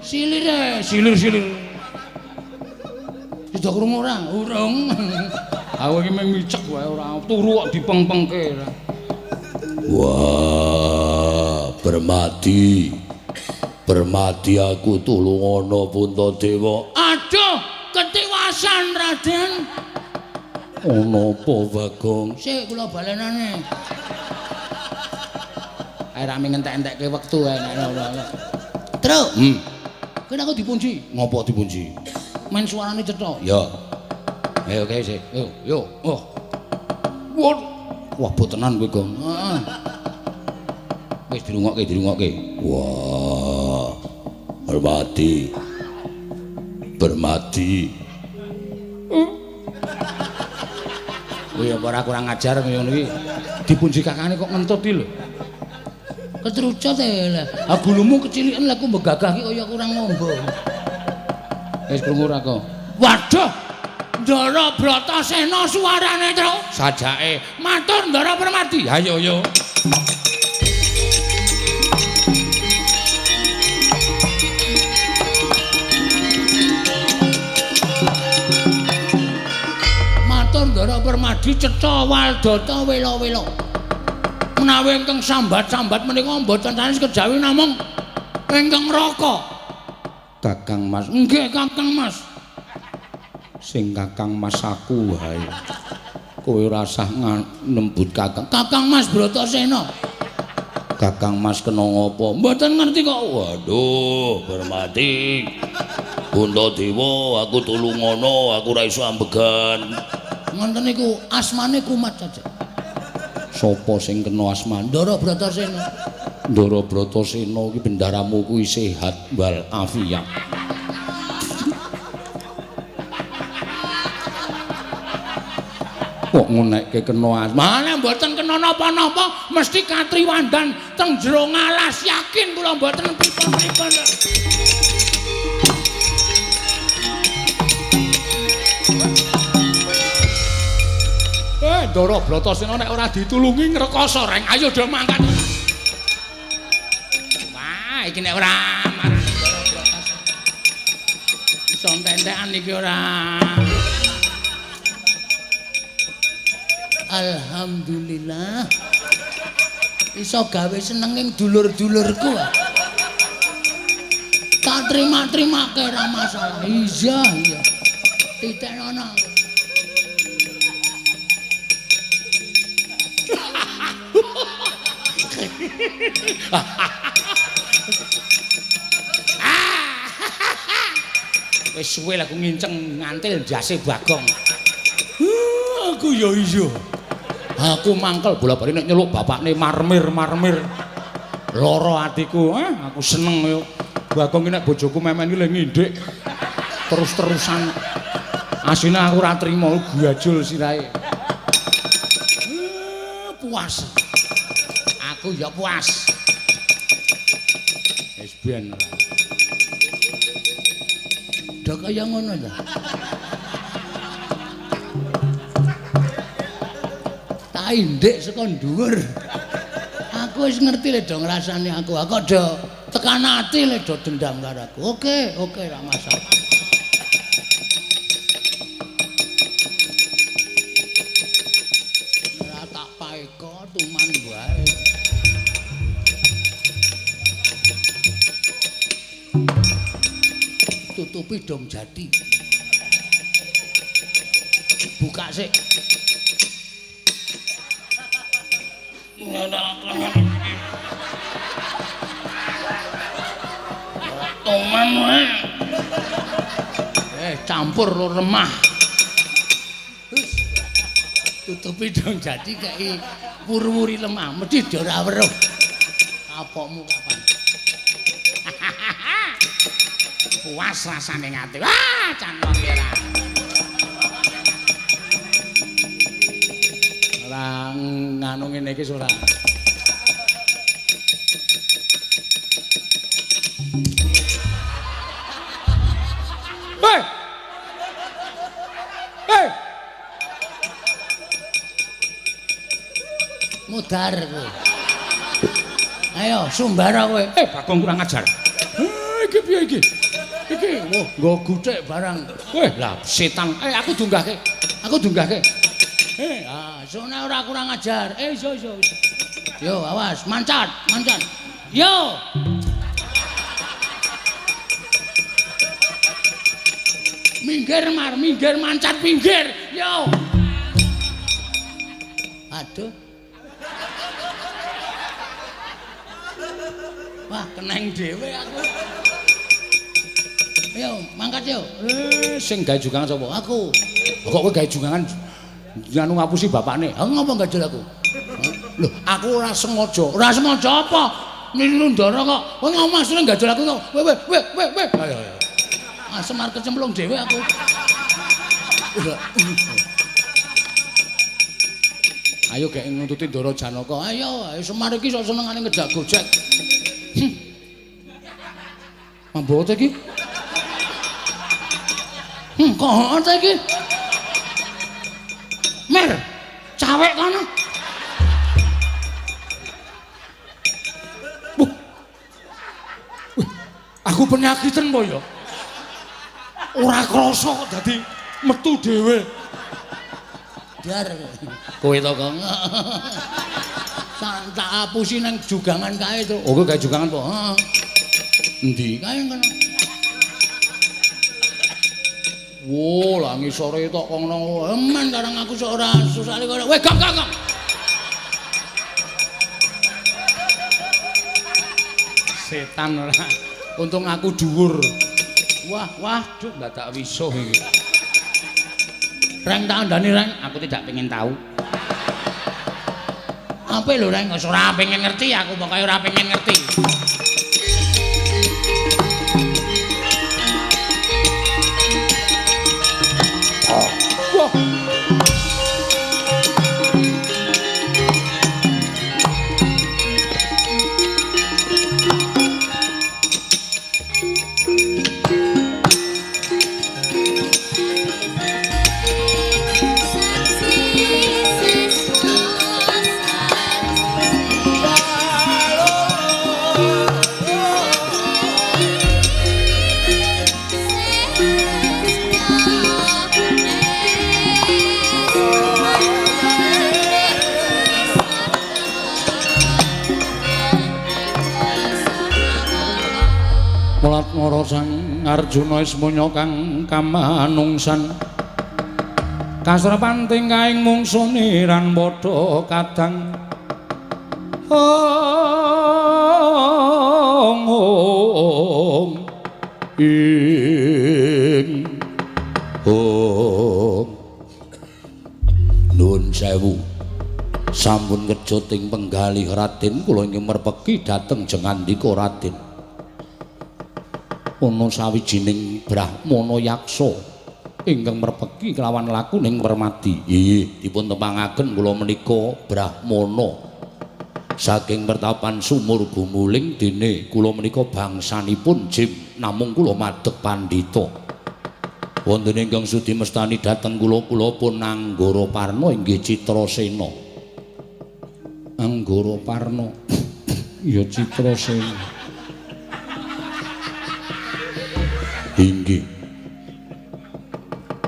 Silir, silir. Sudah krungu ora? Urung. Aku iki mung micek wae ora turu kok dipeng-pengke. Wah, Permati. Permati aku tulungono Puntadewa. Aduh, ketiwasan Raden. Ono apa, Bagong? Sik kula balenane. Ae rame ngentek-entekke wektu ae nek. Truk. Kene aku dipunci. Ngopo dipunci? Main suarane cetha. Ya. Ayo kae sik. Yo. Oh. Wah, botenan kowe, Gong. Heeh. Wis dirungokke. Wah. Permati. Oh ya ora kurang ajar ngono iki. Dipunji kakane kok ngentut iki lho. Ketrucut e lho. Ha gulumu keciliken lha ku mbegagah ki kaya kurang ngombo. Wis krungu ora kok. Waduh. Ndara Bratasena suarane, Truk. Sajake. Matur Ndara Permati. Ayo yo. Ndara Permadi cetha Waldata wela-wela. Menawi ingkang sambat-sambat menika mboten sanes kejawi namung ingkang Raka. Kakang Mas, nggih Kakang Mas. Sing Kakang Mas aku wae. Kowe ora usah nembut Kakang. Kakang Mas Bratasena. Kakang Mas kena ngapa? Mboten ngerti kok. Waduh, Permati. Puntadewa, aku tulungono, aku ora iso ambegan. Ngoten niku asmane kumat saja. Sapa sing kena asma? Ndara Bratasena. Ndara Bratasena iki bendaramu kuwi sehat wal afiat. Kok ngunekke kena asma? Nek mboten kena napa-napa mesti katriwandan teng jero ngalas, yakin kula mboten pripun-pripun. Ndara Bratasena nek ora ditulungi ngrekoso reng. Ayo do mangkat. Wah, iki nek ora marani Ndara Bratasena. Iso entek-entekan iki ora. Alhamdulillah. Iso gawe senenging dulur-dulurku. Tak terima-terimake ora masalah. Iya. Titenono. Wis suwe aku nginceng ngantil jase Bagong. Aku ya iya. Aku mangkel bola-bali nek nyeluk bapakne marmir. Lara atiku, aku seneng yo. Bagong iki nek bojoku memen iki le ngindik. Terus-terusan. Asine aku ora trima guajul sirahe. Puas. Aku ya puas. Wis ben. Udah kaya ngono ta. Tak indik saka dhuwur. Aku wis ngerti le do ngrasani aku. Aku do tekan ati le do dendam karo aku. Oke, ora masalah. Ora tak paeka tuman wae. Tutupi dong jadi. Buka sik. Toman wae. Campur lo remah. Terus tutupi dong jadi kaya purwuri lemah. Mesti ora weruh. Apokmu kapan? Puas rasane ngati. Wah, cantong kira. Ora nganu ngene iki ora. Hei! Hei! Mudar kowe. Ayo sumbara kowe. Bagong kurang ajar. Iki piye iki? Iki nggo guthik barang. Lah setan. Aku dunggahke. Sone ora kurang ajar. Iso. Yo, awas, mancat. Yo. Minggir mancat pinggir. Yo. Aduh. Wah, keneng dhewe aku. Yo, mangkat yo. Sing gawe jugangan sapa? Aku. Kok kowe gawe jugangan nganu ngapusi bapakne. Ngopo gajel aku? Lho, aku ora sengaja. Ora sengaja apa? Niru ndara kok. Kowe ngomong asline gajel aku kok. Weh. Ayo. Semar kecemplung dhewe aku. Ayo gek nuntuti Ndara Janaka. Ayo, Semar iki sok senengane ngejak gojek. Mambote iki? Kok ta iki? Mer, cawek kono. Aku penyakitan po ya. Ora krasa kok dadi metu dhewe. Dar. Kowe to kok. Tak apusi nang jugangan kae to. Oh, kowe gawe jugangan po. Heeh. Endi kae kono? Wo, lah ngisore tok kono. Eman karang aku sok ora susale kono. Weh, gak. Setan ora. Untung aku dhuwur. Wah, duh, nggak tak wisuh iki. Reng tak andani Reng, aku tidak pengen tahu. Apa lho Reng, ora pengen ngerti aku, pokoknya ora pengen ngerti. Wah. Ngara sang Arjuna ismunya kang kamanungsan kasrepanting kaing mungsune ran padha kadang Nuwun sewu Sampun kerja ting penggalih Raden kula ingkang merpeki dhateng jengandika Raden. Ana sawijining brahmana yaksa ingkang merpeki kelawan lakuning Permati. Nggih, dipun tepangaken kula menika brahmana saking pertapan sumur gumuling dene kula menika bangsanipun Jim namung kula madhep pandhita. Wonten ingkang sudi mestani dhateng kula pun Anggara Parna inggih Citrasena. Anggara Parna ya Citrasena. Inggih.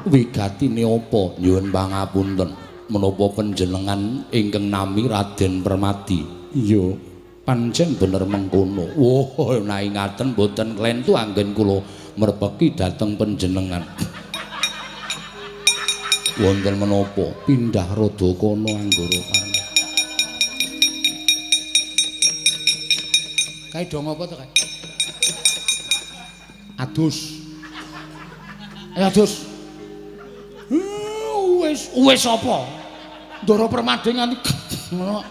Wigatine apa nyuwun pangapunten menapa panjenengan ingkang nami Raden Permati? Iya, pancen bener mengkono. Wah, nai ngaten boten klentu anggen kula merpeki dhateng panjenengan. Wonten menapa pindah rada kono Anggara Parna? Kae dong apa to kae? Adus. Adus. Wis apa? Ndara Permadi nganti ngono.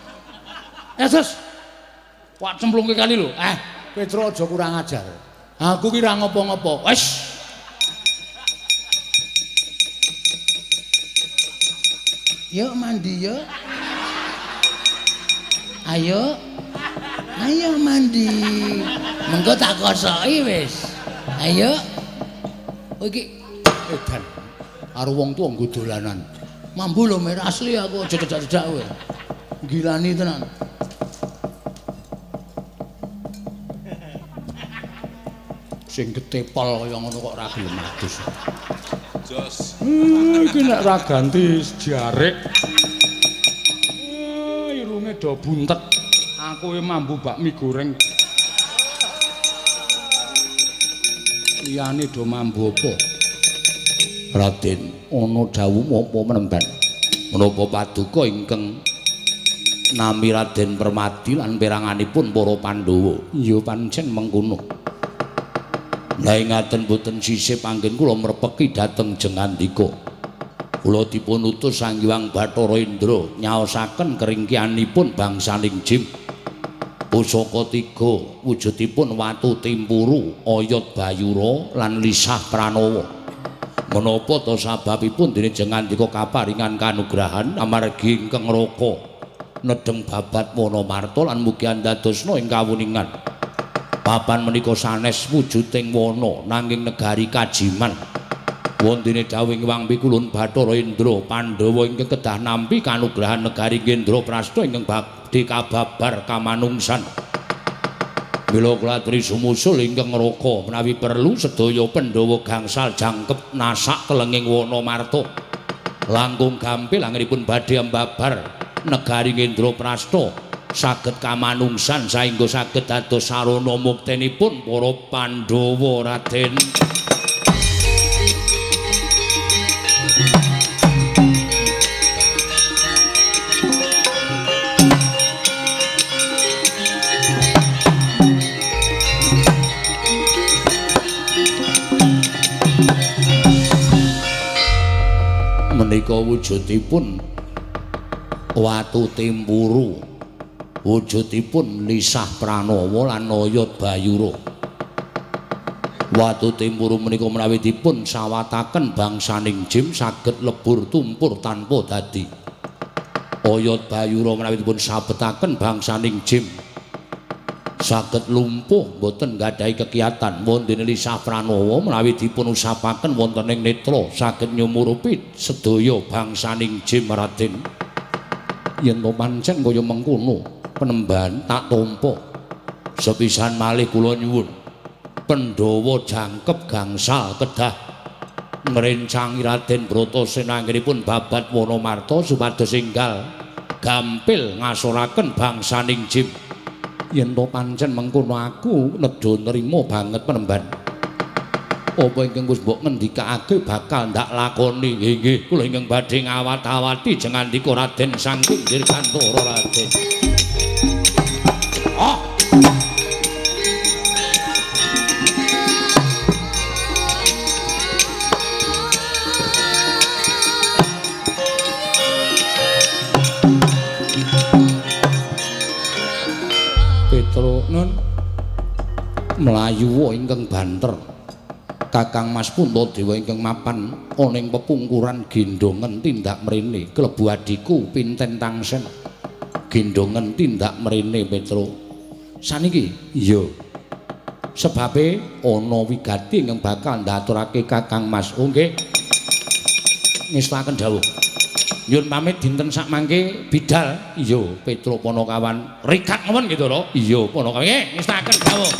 Adus. Wak cemplungke kali lho. Petro aja kurang ajar. Aku ki ra ngopo-ngopo. Wis. Yuk mandi yuk. Ayo. Ayo mandi. Mengko tak kosoki wis. Ayo. Kowe iki edan karo wong tuwa nggo dolanan. Mambu lho mer asli aku aja cedak-cedak kowe. Gilani tenan. Sing ketepol kaya ngono kok ora gelem adus. Jos. Iki nek ra ganti jarek. Irunge do buntet. Aku mambu bakmi goreng. Liyane do mambu apa? Raden, ana dawuh apa menemban? Menapa paduka ingkang nami Raden Permadi lan peranganipun para Pandhawa? Ya pancen mengkono. Lah ngaten boten sisip anggen kula merpeki dhateng jengandika. Kula dipun utus Sang Hyang Bathara Indra nyaosaken keringkianipun bangsaning Jim. Pusaka 3 wujudipun watu timpuru, oyot bayura lan lisah pranawa. Menapa to sababipun dene jengandika kaparingan kanugrahan amargi ingkang raka nedeng babat Wonomarta lan mugi andadosna ing kawuningan. Papan menika sanes wujuding wana nanging negari kajiman. Wontene dawuhing Wang Pikulun Bathara Indra Pandhawa ingkang kedah nampi kanugrahan negari Indraprastha ingkang badhe kababar kamanungsan. Mila klatri sumusul ingkang raka menawi perlu sedaya Pandhawa gangsal jangkep nasak kelenging Wonomarta. Langkung gampil anggenipun badhe mbabar negari Indraprastha saged kamanungsan saengga saged dados sarana muktenipun para Pandhawa Raden. Menika wujudipun watu timpuru, wujudipun lisah pranawa lan oyot bayura. Watu timpuru menika menawi dipun sawataken bangsaning Jim saged lebur tumpur tanpa dadi. Oyot bayura menawi dipun sabetaken bangsaning Jim saged lumpuh boten nggadahi kekiyatan. Wonten lisah pranawa menawi dipun usapaken wonten ing netra saged nyumurupi sedaya bangsaning Jim Raden. Yen to pancen kaya mengkono penemban tak tampa. Sepisan malih kula nyuwun Pandhawa jangkep gangsal kedah ngrencangi Raden Bratasena anggenipun babat Wonomarta supados enggal gampil ngasoraken bangsaning Jim. Yen to pancen mengkono aku nedha nrimo banget penemban. Apa ingkang wis mbok ngendikake bakal ndak lakoni. Nggih, kula ingkang badhe ngawat-awati jengandika Raden Sangkung Dirgantara Raden. Mlayu ingkang banter. Kakang Mas Puntadewa ingkang mapan ana ing pepungkuran gendongen tindak mrene klebu adiku Pinten Tangsen. Gendongen tindak mrene Petro. Saniki iya. Sebabe ana wigati ingkang bakal ndaturake Kakang Mas. Oh nggih. Ngestaken dawuh. Nyuwun pamit dinten sak mangke bidal. Iya, Petro Ponokawan. Rikat ngoten gitu lho. Iya, Ponokawan. Nggih, ngestaken dawuh.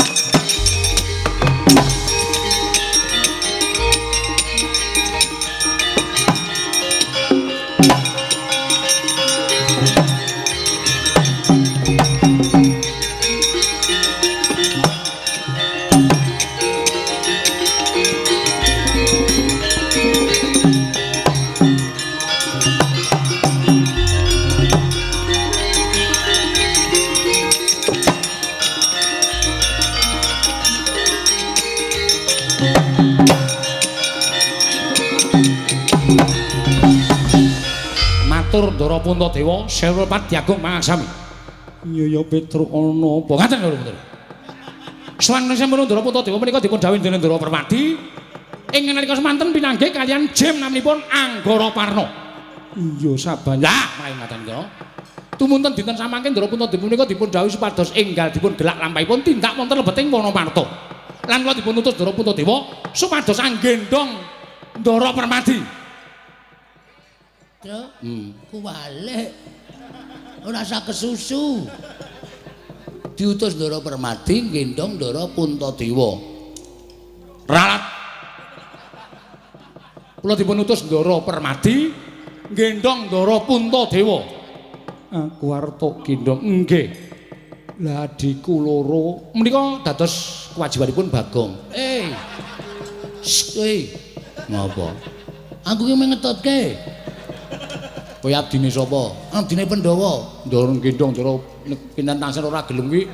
Matur Ndara Puntadewa sewu padyagung mangasami. Iya ya Petro ana apa? Ngaten lho Petro. Swanten sampun Ndara Puntadewa menika dipun dawuh dening Ndara Permadi ing nalika semanten pinanggih kaliyan jem naminipun Anggara Parna. Iya saban. Lah, mrene ngaten kira. Tumunten dinten samangke Ndara Puntadewa menika dipun dawuh supados enggal dipun gelak lampahipun tindak wonten lebeting Wonomarta. Lan kula dipun utus Ndara Puntadewa supados anggendhong Ndara Permadi. Tru, ku balik. Ora usah kesusu. Diutus Ndara Permadi gendong Ndara Puntadewa. Ralat. Kula dipun utus Ndara Permadi gendong Ndara Puntadewa. Aku arep tok gendong nggih. Lah adikku loro menika dados kewajibanipun Bagong. Kowe. Napa? Aku ki mengetotke. Kowe abdine sapa? Abdine Pandhawa. Ndara gendong Ndara Pinten Tangsen ora gelem kuwi.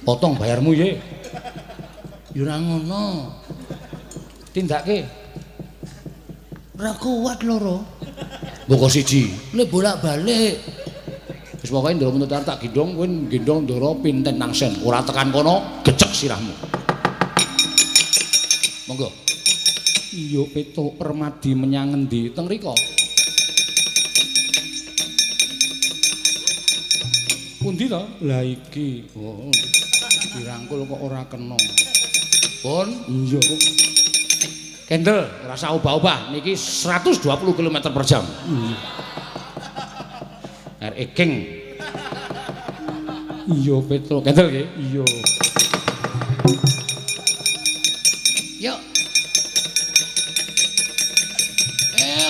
Potong bayarmu ye. Ya ora ngono. Tindake. Ora kuat loro. Mboko siji. Nek bolak-balik. Wis pokoke Ndara Puntadewa tak gendong kowe gendong Ndara Pinten Tangsen. Ora tekan kono gecek sirahmu. Monggo. Iya Petro Permadi menyang endi? Teng rika. Pundi to? Lah iki. Oh, dirangkul kok ora kena. Pun? Iya, kok. Kendel, ora usah obah-obah. Niki 120 km per jam. RE King. Iya, Petro. Kendel nggih? Iya. Yuk.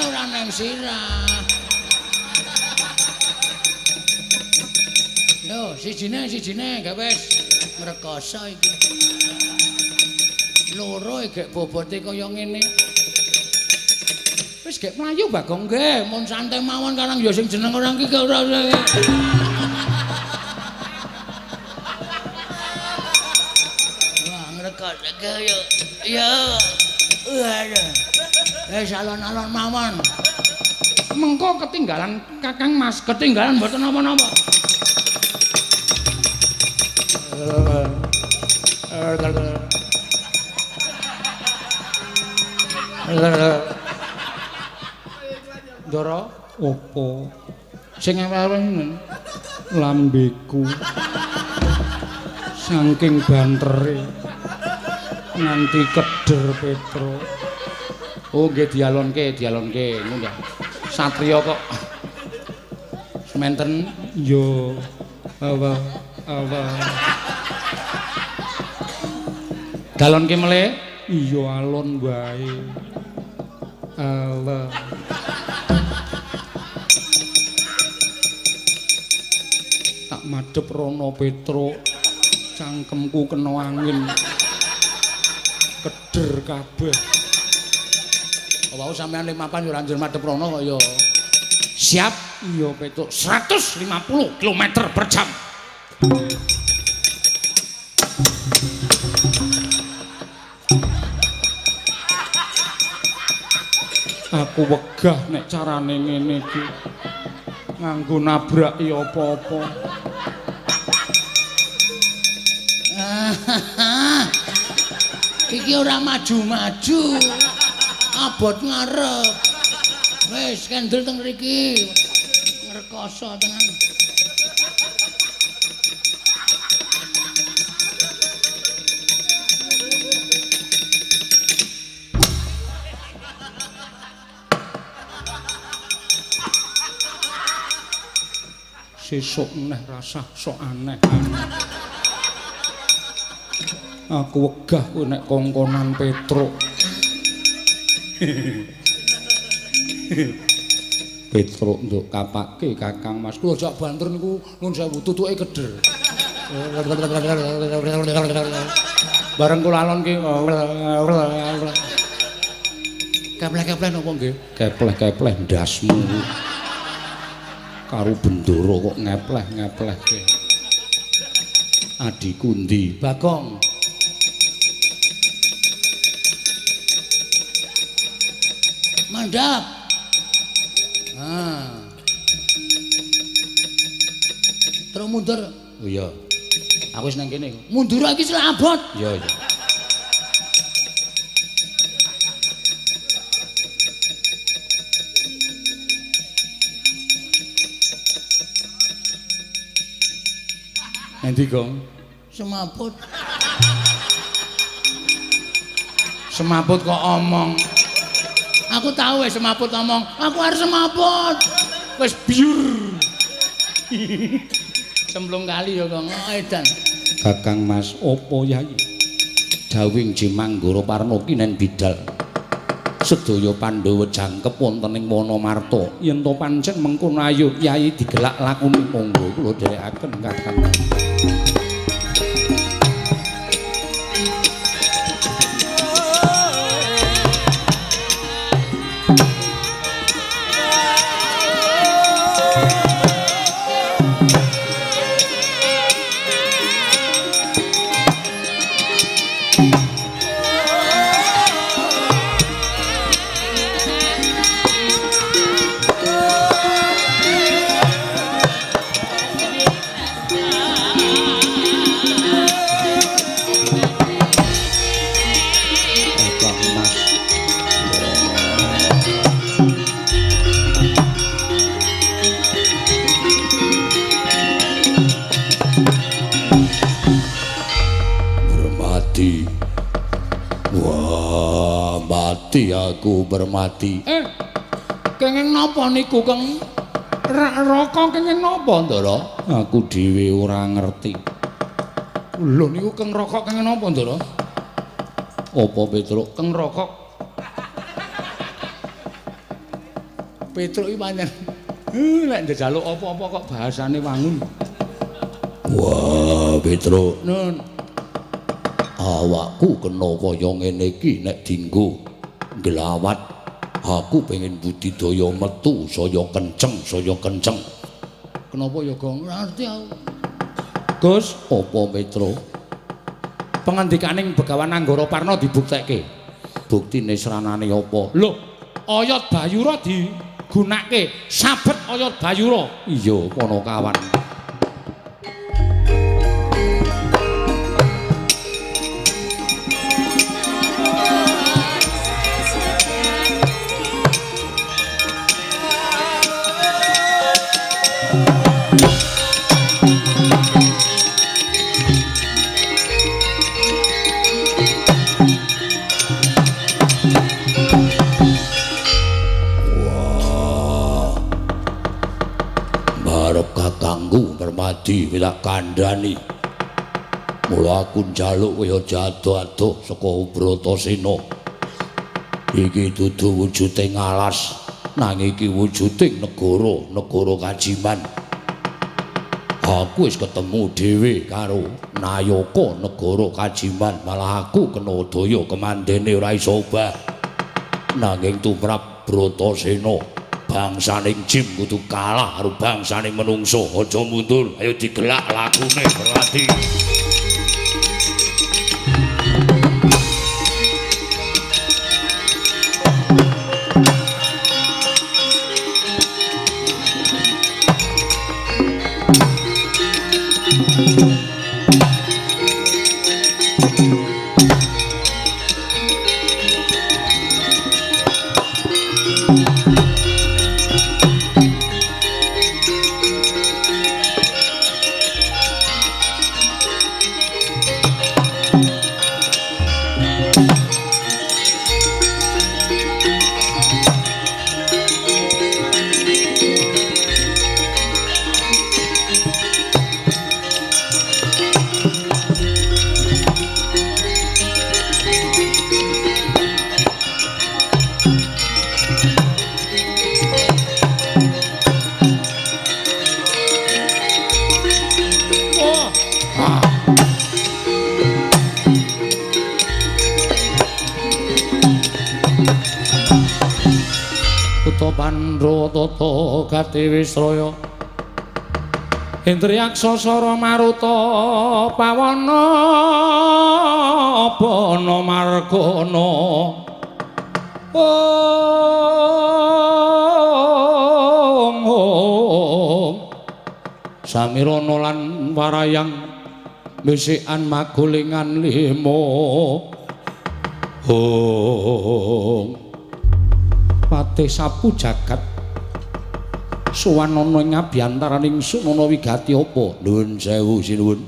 Ora nang sirah. Yo, sijine gak wis ngrekoso iki. Loro gek bobote kaya ngene. Wis gek mlayu Bagong. Nggih, mun santai mawon karang ya sing jeneng orang iki ora. Wah, ngrekoso yo. Yo. Wis alon-alon mawon. Mengko ketinggalan Kakang Mas, ketinggalan mboten napa-napa. Ndara opo? Sing aweh lambeku. Saking bantere nganti keder Petro. Oh nggih dialonke ngono ya. Satriya kok. Sementen yo awa. Dalonke melih? Iya alon wae. Allah. Tak madhep rono Petro. Cangkemku kena angin. Keder kabeh. Wau sampean limapan yo ora njur madhep rono kok ya. Siap? Iya Petro. 150 km per jam. Aku wegah nek carane ngene iki. Nganggo nabraki apa-apa. Iki ora maju-maju. Abot ngarep. Wis kendel teng mriki. Ngrekoso tenan. Sesuk neh rasah sok aneh. Aku wegah kowe nek kongkonan Petruk. Petruk nduk kapake Kakang Mas. Kula jak banter niku nuwun sewu tutuke keder. Bareng kula alon ki kepleh-kepleh napa nggih? Kepleh-kepleh ndasmu. Karo bendoro kok ngepleh-ngeplehke. Adiku ndi? Bagong. Mandap. Ah. Terus mundur. Oh iya. Aku wis nang kene. Mundur iki selabot. Iya iya. Endi, Gong? Semaput. Semaput kok omong. Aku tahu wis semaput omong. Aku harus semaput. Wis biur. Semplung kali ya, Kang. Edan. Kakang Mas, opo Yai? Dawing Jimanggara Parna kinen bidal. Sedaya Pandhawa jangkep wonten ing Wonomarta. Yen to pancen mengkono ayo Yai digelak lakune monggo kula dherekaken Kakang. Aku bermati. Kenging napa niku, Kang? Raka kenging napa, Ndara? Aku dhewe ora ngerti. Lho niku Keng Raka kenging napa, Ndara? Apa Petruk? Keng Raka. Petruk iki pancen nek njaluk apa-apa kok bahasane wangun. Wah, Petruk. Nun. Awakku kena kaya ngene iki nek dienggo glawat. Aku pengen budidaya metu saya kenceng. Kenapa ya, Gong? Ngerti aku. Gus, Apa Petruk? pengandikaning Begawan Anggara Parna dibuktekke. Buktine sranane apa? Lho, oyot Bayura digunakake, sabet oyot Bayura. Iya, Panakawan. Permadi tak kandhani. Mula aku njaluk kowe aja ado-ado saka Bratasena. Iki dudu wujuding alas, nanging iki wujuding negara Kajiman. Aku wis ketemu dhewe karo Nayaka negara Kajiman, malah aku kena daya kemandene ora iso obah. Nanging tumrap Bratasena bangsaning jim kudu kalah karo bangsaning menungso. Aja mundur, ayo digelak lakune berarti. Tata Pandhawa tata Gati Wisraya Indriyaksa Sara Maruta Pawana Bana Margana Samirana lan warayang misikan magulingan lima Patih sapu jagat suwanana ing abiyantaraning sunana wigati apa nuwun sewu sinuwun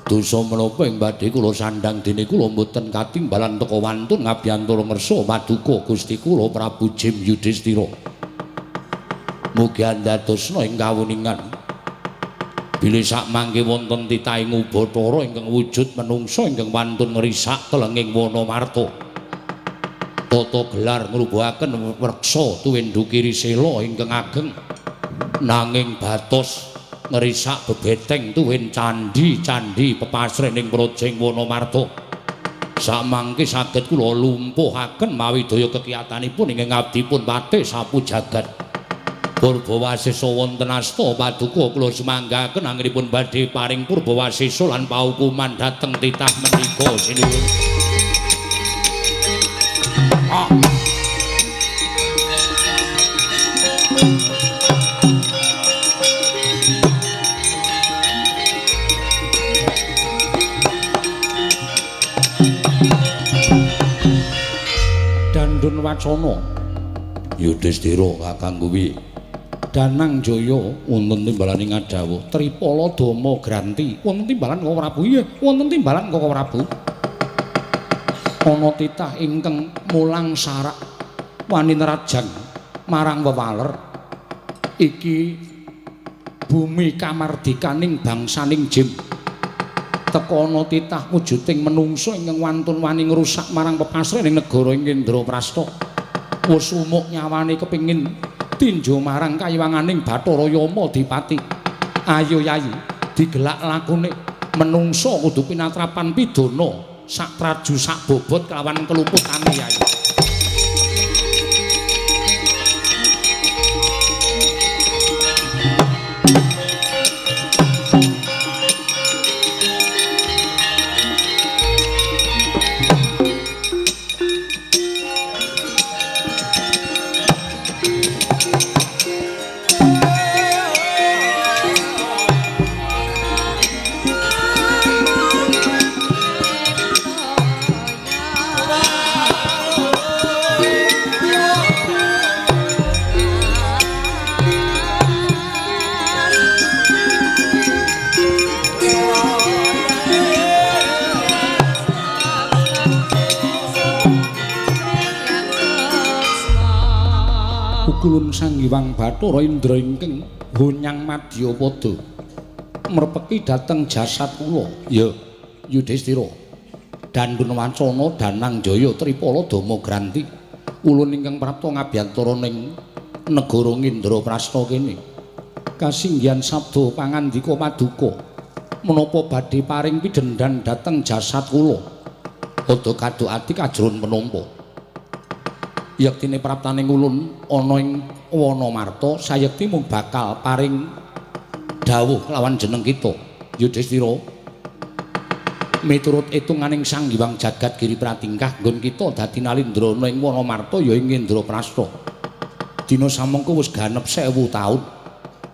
dosa menapa ing badhe kula sandhang dene kula mboten katimbalan teka wantun ngabiyantara ngersa paduka Gusti kula Prabu Jim Yudhistira mugi andhadosna ing kawuningan bilih sak mangke wonten titahing Ubathara ingkang wujud menungsa ingkang wantun ngrisak telenging wana marta tata gelar ngrubuhaken werksa tuwindukiri sela ingkang ageng nanging batos ngrisak bebeteng tuwin candhi-candhi pepasrening projeng wana marta sak mangke saged kula lumpuhaken mawi daya kekiyatanipun ingkang abdipun patih sapu jagat Purbawasesa wonten asta paduka kula sumanggaken anggenipun badhe paring purbawasesa lan paukuman dhateng titah menika sinuwun. Dandun Wacana Yudhistira kakang kuwi Danang Jaya wonten timbalaning Adawuh Tripala Dama Granti wonten timbalan Koko Prabu iya wonten timbalan Koko Prabu ana titah ingkang mulang sarak wani nerajang marang wewaler iki bumi kamardikaning bangsaning Jim teka ana titah wujuding menungsa ingkang wantun wani ngrusak marang pepasrening negara ing Indraprastha wis umuk nyawane kepingin tinju marang kayiwanganing Bathara Yama Dipati. Ayo Yayi, digelak lakune menungsa kudu pinatrapan pidana sak praju sak bobot kelawan keluputane Yayi. Kulun Sang Hyang Bathara Indra ingkang Hunyang Madyapada mrepeki dhateng jasad kula. Ya, Yudhistira. Dandun Wacana Danang Jaya Tripala Dama Granti. Ulun ingkang prapta ngabiyantara ning negara Indraprastha kene. Kasinggihan sabda pangandika paduka menapa badhe paring pidendhan dhateng jasad kula. Ada kadhokati kajron menapa. Yektine praptaning ulun ana ing wana marta sayekti mung bakal paring dawuh lawan jeneng kita Yudhistira miturut itunganing Sang Hyang Jagat Giri Pratingkah nggon kita dadi nalindrana ing wana marta ya ing Indraprastha dina samengko wis ganep 1000 taun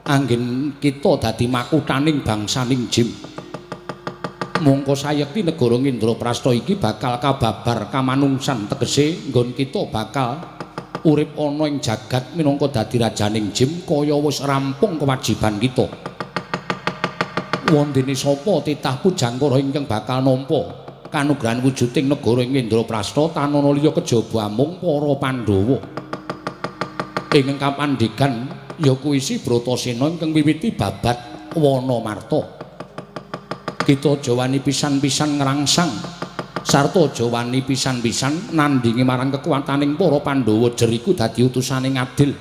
anggen kita dadi makuthaning bangsaning Jim mongko sayekti negara Indraprastha iki bakal kababar kamanungsan tegese nggon kita bakal urip ana ing jagat minangka dadi rajaning Jim kaya wis rampung kewajiban kita. Wondene sapa titah pujangkara ingkang bakal nampa kanugrahan wujuding negara ing Indraprastha tanana liya kejaba mung para Pandhawa. Ing kapandikan ya kuwi si Bratasena ingkang miwiti babat wana marta. Kita jawani pisan-pisan ngrangsang sarta jawani pisan-pisan nandhingi marang kekuwataning para Pandhawa jeriku dadi utusaning adil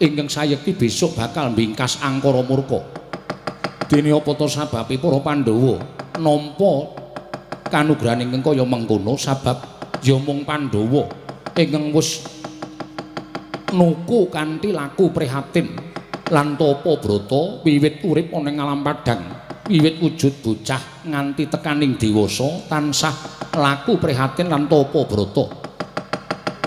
ingkang sayekti besok bakal mbingkas angkara murka. Dene apa to sababe para Pandhawa nampa kanugrahan ingkang kaya mengkono sabab ya mung Pandhawa ingkang wis nuku kanthi laku prihatin lan tapa brata wiwit urip ana ing alam padhang wiwit wujud bocah nganti tekaning dewasa tansah laku prihatin lan tapa brata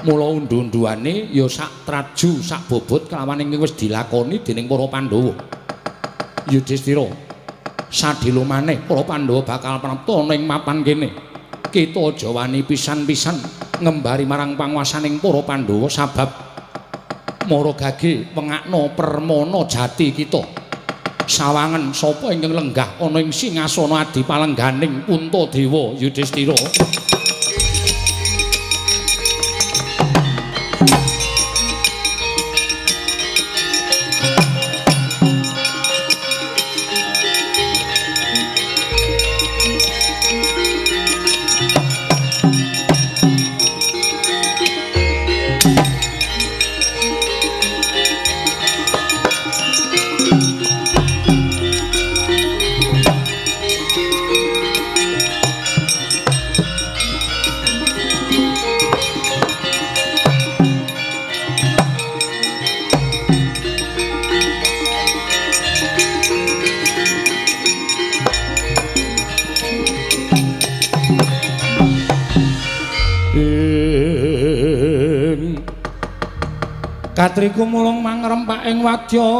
mula undu-unduane ya sak traju sak bobot kelawan ing wis dilakoni dening para Pandhawa Yudhistira sadhela maneh para Pandhawa bakal prapta ning mapan kene kita aja wani pisan-pisan ngembari marang panguwasaning para Pandhawa sabab mara gage wengakna permana jati kita sawangen sapa ingkang lenggah ana ing singasana adipalengganing Puntadewa Yudhistira Katriku mulung mangrempak ing wadya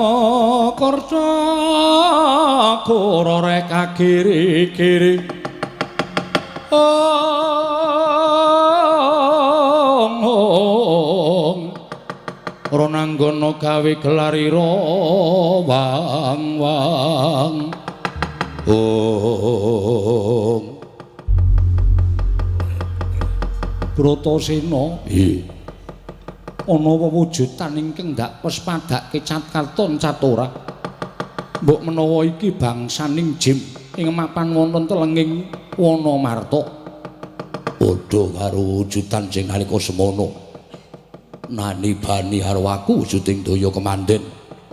karsa kororek kagiri-giri Ronanggana gawe gelarira wang-wang Bratasena ana wewujudan ingkang ndak pespadake Catkarton Catora mbok menawa iki bangsaning jim ing mapan wonten telenging Wanamarta padha karo wujudan sing nalika semono nani bani harwaku wujuding daya kemanden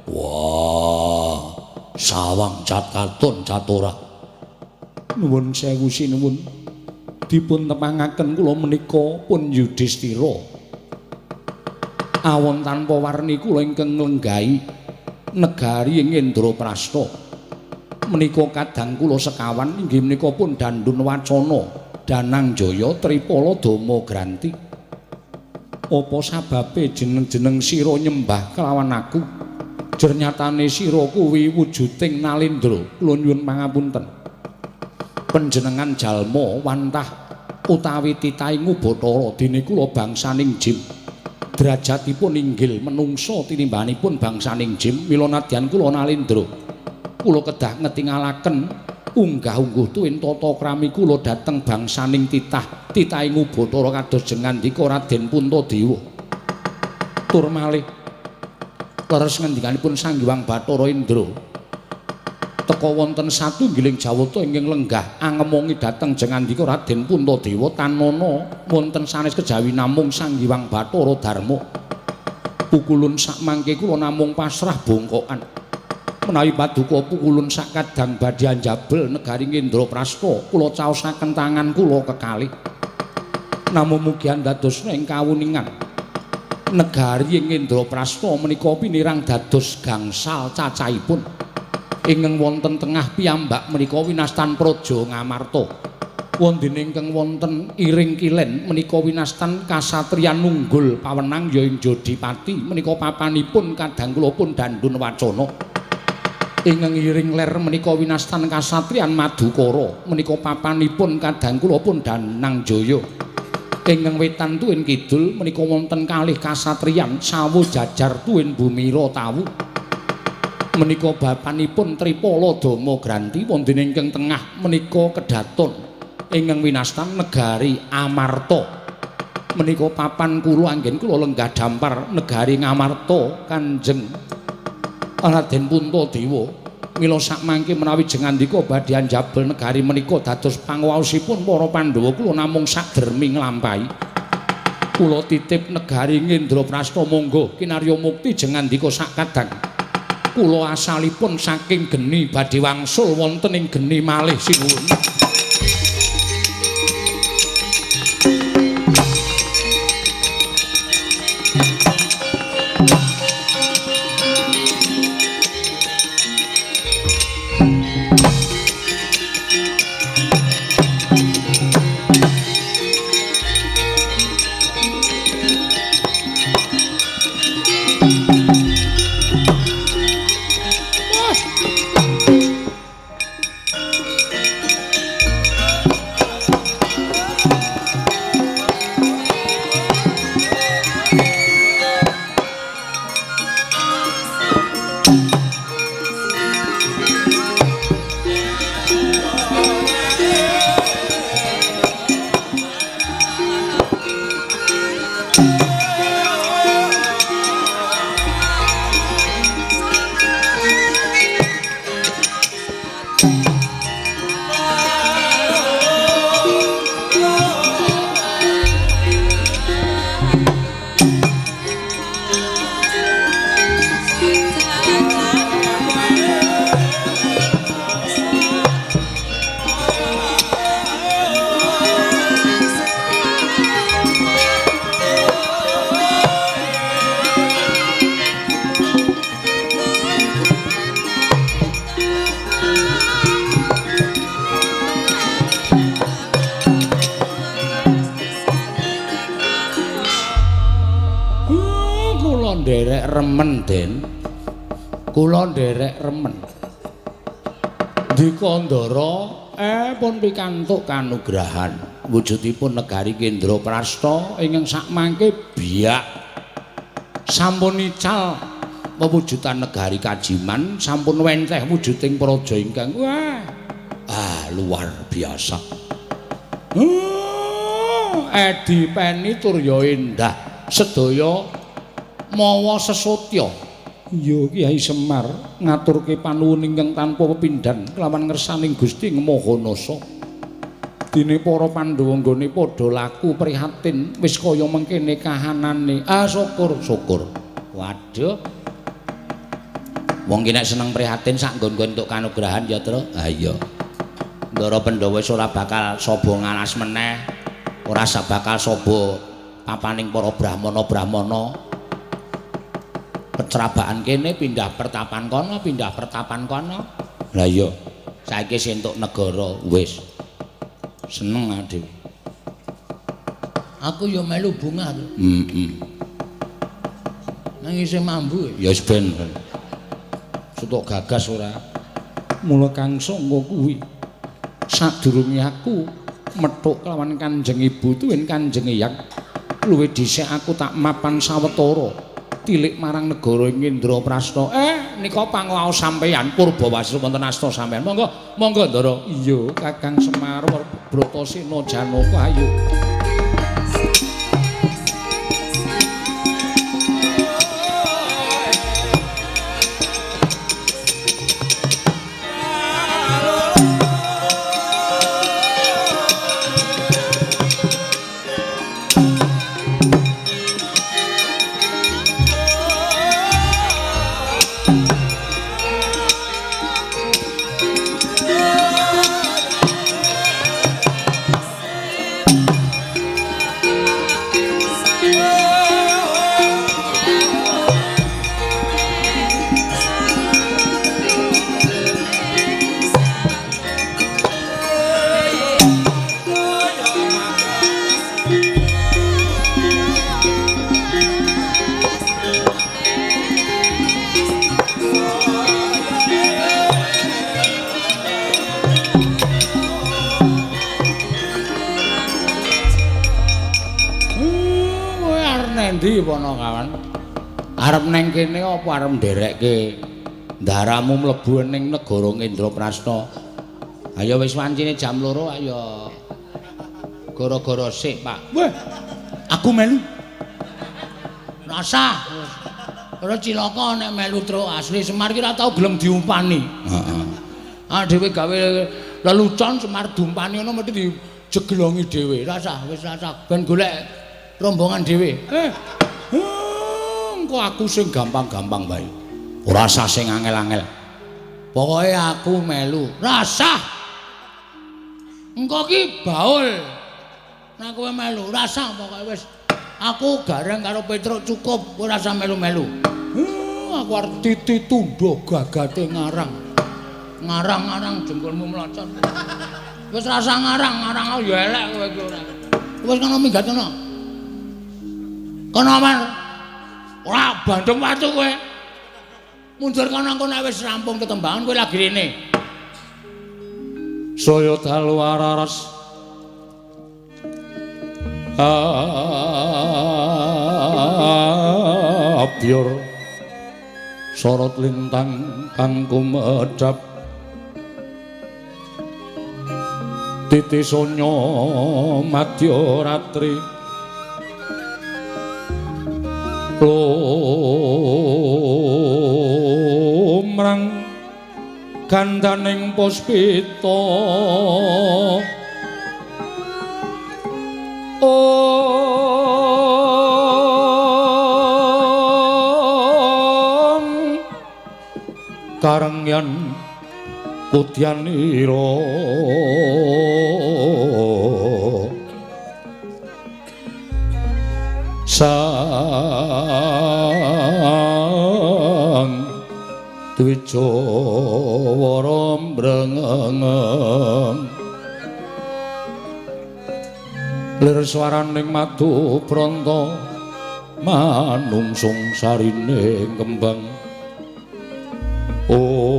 wah sawang Catkarton Catora nuwun sewu sinuwun dipun tepangaken kula menika pun Yudhistira awon tanpa warni kula ingkang nglenggahi negari ing Indraprastha menika kadang kula sekawan inggih menika pun Dandun Wacana Danangjaya Tripala Dama Granti apa sababe jeneng-jeneng sira nyembah kelawan aku jernyatane sira kuwi wujuding Nalendra kula nyuwun pangapunten panjenengan jalma wantah utawi titaing Bathara dene kula bangsaning jim derajatipun inggil menungsa tinimbanipun bangsaning jim mila nadyan kula Nalendra kula kedah ngetingalaken unggah-ungguh tuwin tata krami kula dhateng bangsaning titahing Bathara kados jengandika Raden Puntadewa tur malih leres ngendikanipun Sang Hyang Bathara Indra teka wonten satunggiling jawata ingkang lenggah angemongi dhateng jengandika Raden Puntadewa tanana wonten sanes kejawi namung Sang Hyang Bathara Darma pukulun sak mangke kula namung pasrah bongkokan menawi paduka pukulun sak kadang badhe anjabel negari Indraprastha kula caosaken tangan kula kekalih namung mugi andadosna ing kawuningan negari ing Indraprastha menika pinirang dados gangsal cacahipun ingkang wonten tengah piyambak menika winastan Praja Ngamarta wonten ingkang wonten iring kilen menika winastan kasatriyan nunggul pawenang ya ing Jodipati menika papanipun kadang kula pun Dandun Wacana ingkang iring ler menika winastan kasatriyan Madukara menika papanipun kadang kula pun Danangjaya ingkang wetan tuwin kidul menika wonten kalih kasatriyan Sawu Jajar tuwin Bumira Tawu menika bapanipun Tripala Dama Granti wonten ingkang tengah menika kedaton ingkang winastan negari Amarta menika papan kula anggen kula lenggah dampar negari Ngamarta Kanjeng Raden Puntadewa mila sakmangke menawi jengandika badhe anjabel negari menika dados panguwaosipun para Pandhawa kula namung sakdermi nglampahi kula titip negari Indraprastha monggo kinarya mukti jengandika sakadang kula asalipun saking geni badhe wangsul wonten ing geni malih sinuwun nderek remen, Den. Kula nderek remen. Dikandara pun pikantuk kanugrahan wujudipun negari Kendraprasta ingkang sakmangke biak sampun ical pewujudan negari Kajiman sampun wenteh wujuding praja ingkang luar biasa. Edi peni turya endah sedaya mawa sesotya. Iya Kyai Semar ngaturke panuwun ingkang tanpa pepindhan kelawan ngersaning Gusti Mahanasa. Dene para Pandhawa nggone padha laku prihatin wis kaya mengkene kahanane. Syukur. Waduh. Wong ki nek seneng prihatin sak nggon-nggon entuk kanugrahan ya, Tru. Ha iya. Ndara Pandhawa wis ora bakal saba ngalas meneh. Ora sak bakal saba papaning para brahmana-brahmana. Pecerabaan kene pindah pertapan kono. Lah iya, saiki entuk negara wis. Seneng dhewe. Aku ya melu bungah to. Nang isih mambu. Ya wis ben. Sutuk gagas ora. Mula Kang Sangga kuwi sadurunge aku methuk kelawan Kanjeng Ibu tuwin Kanjeng Eyang luwih dhisik aku tak mapan sawetara. Tilik marang negara Kendraprasta. Nika pangaos sampeyan Purbawastra wonten asta sampeyan. Monggo Ndara. Iya, Kakang Semar Bratasena Janaka ayo. Endi Panakawan? Arep neng kene apa arep nderekke ndaramu mlebu ning negara Kendraprasta? Ayo wis wancine jam 2 ayo. Gara-gara sik, Pak. Weh, aku melu. Rasa. Ora cilaka nek melu Tru asli Semar ki ora tau gelem diumpani. Heeh. Dhewe gawe lelucon Semar diumpani ngono mesti dijegelongi dhewe. Rasa, wis rasa ben golek rombongan dhewe. Engko aku sing gampang-gampang bae. Ora usah sing angel-angel. Pokoke aku melu. Rasa. Engko ki baul. Nek kowe melu, rasa pokoke wis. Aku gareng karo Petruk cukup, ora usah melu-melu. Aku arep titundha gagate ngarang. Ngarang-ngarang jengkulmu mlocot. Wis rasa ngarang ya elek kowe iki ora. Wis kono minggat kono. Kono aman. Ora bandeng watu kowe. Mundur kono engko nek wis rampung tetembangan kowe lagi rene. Saya dalu araras. Abyor sorot lintang kang kumedhap titi sonya madya ratri lumrang gandaning puspita karengyan putyanira sang Dwijawara mbrengeng lir swaraning madu pranta manungsung sarine kembang. Oh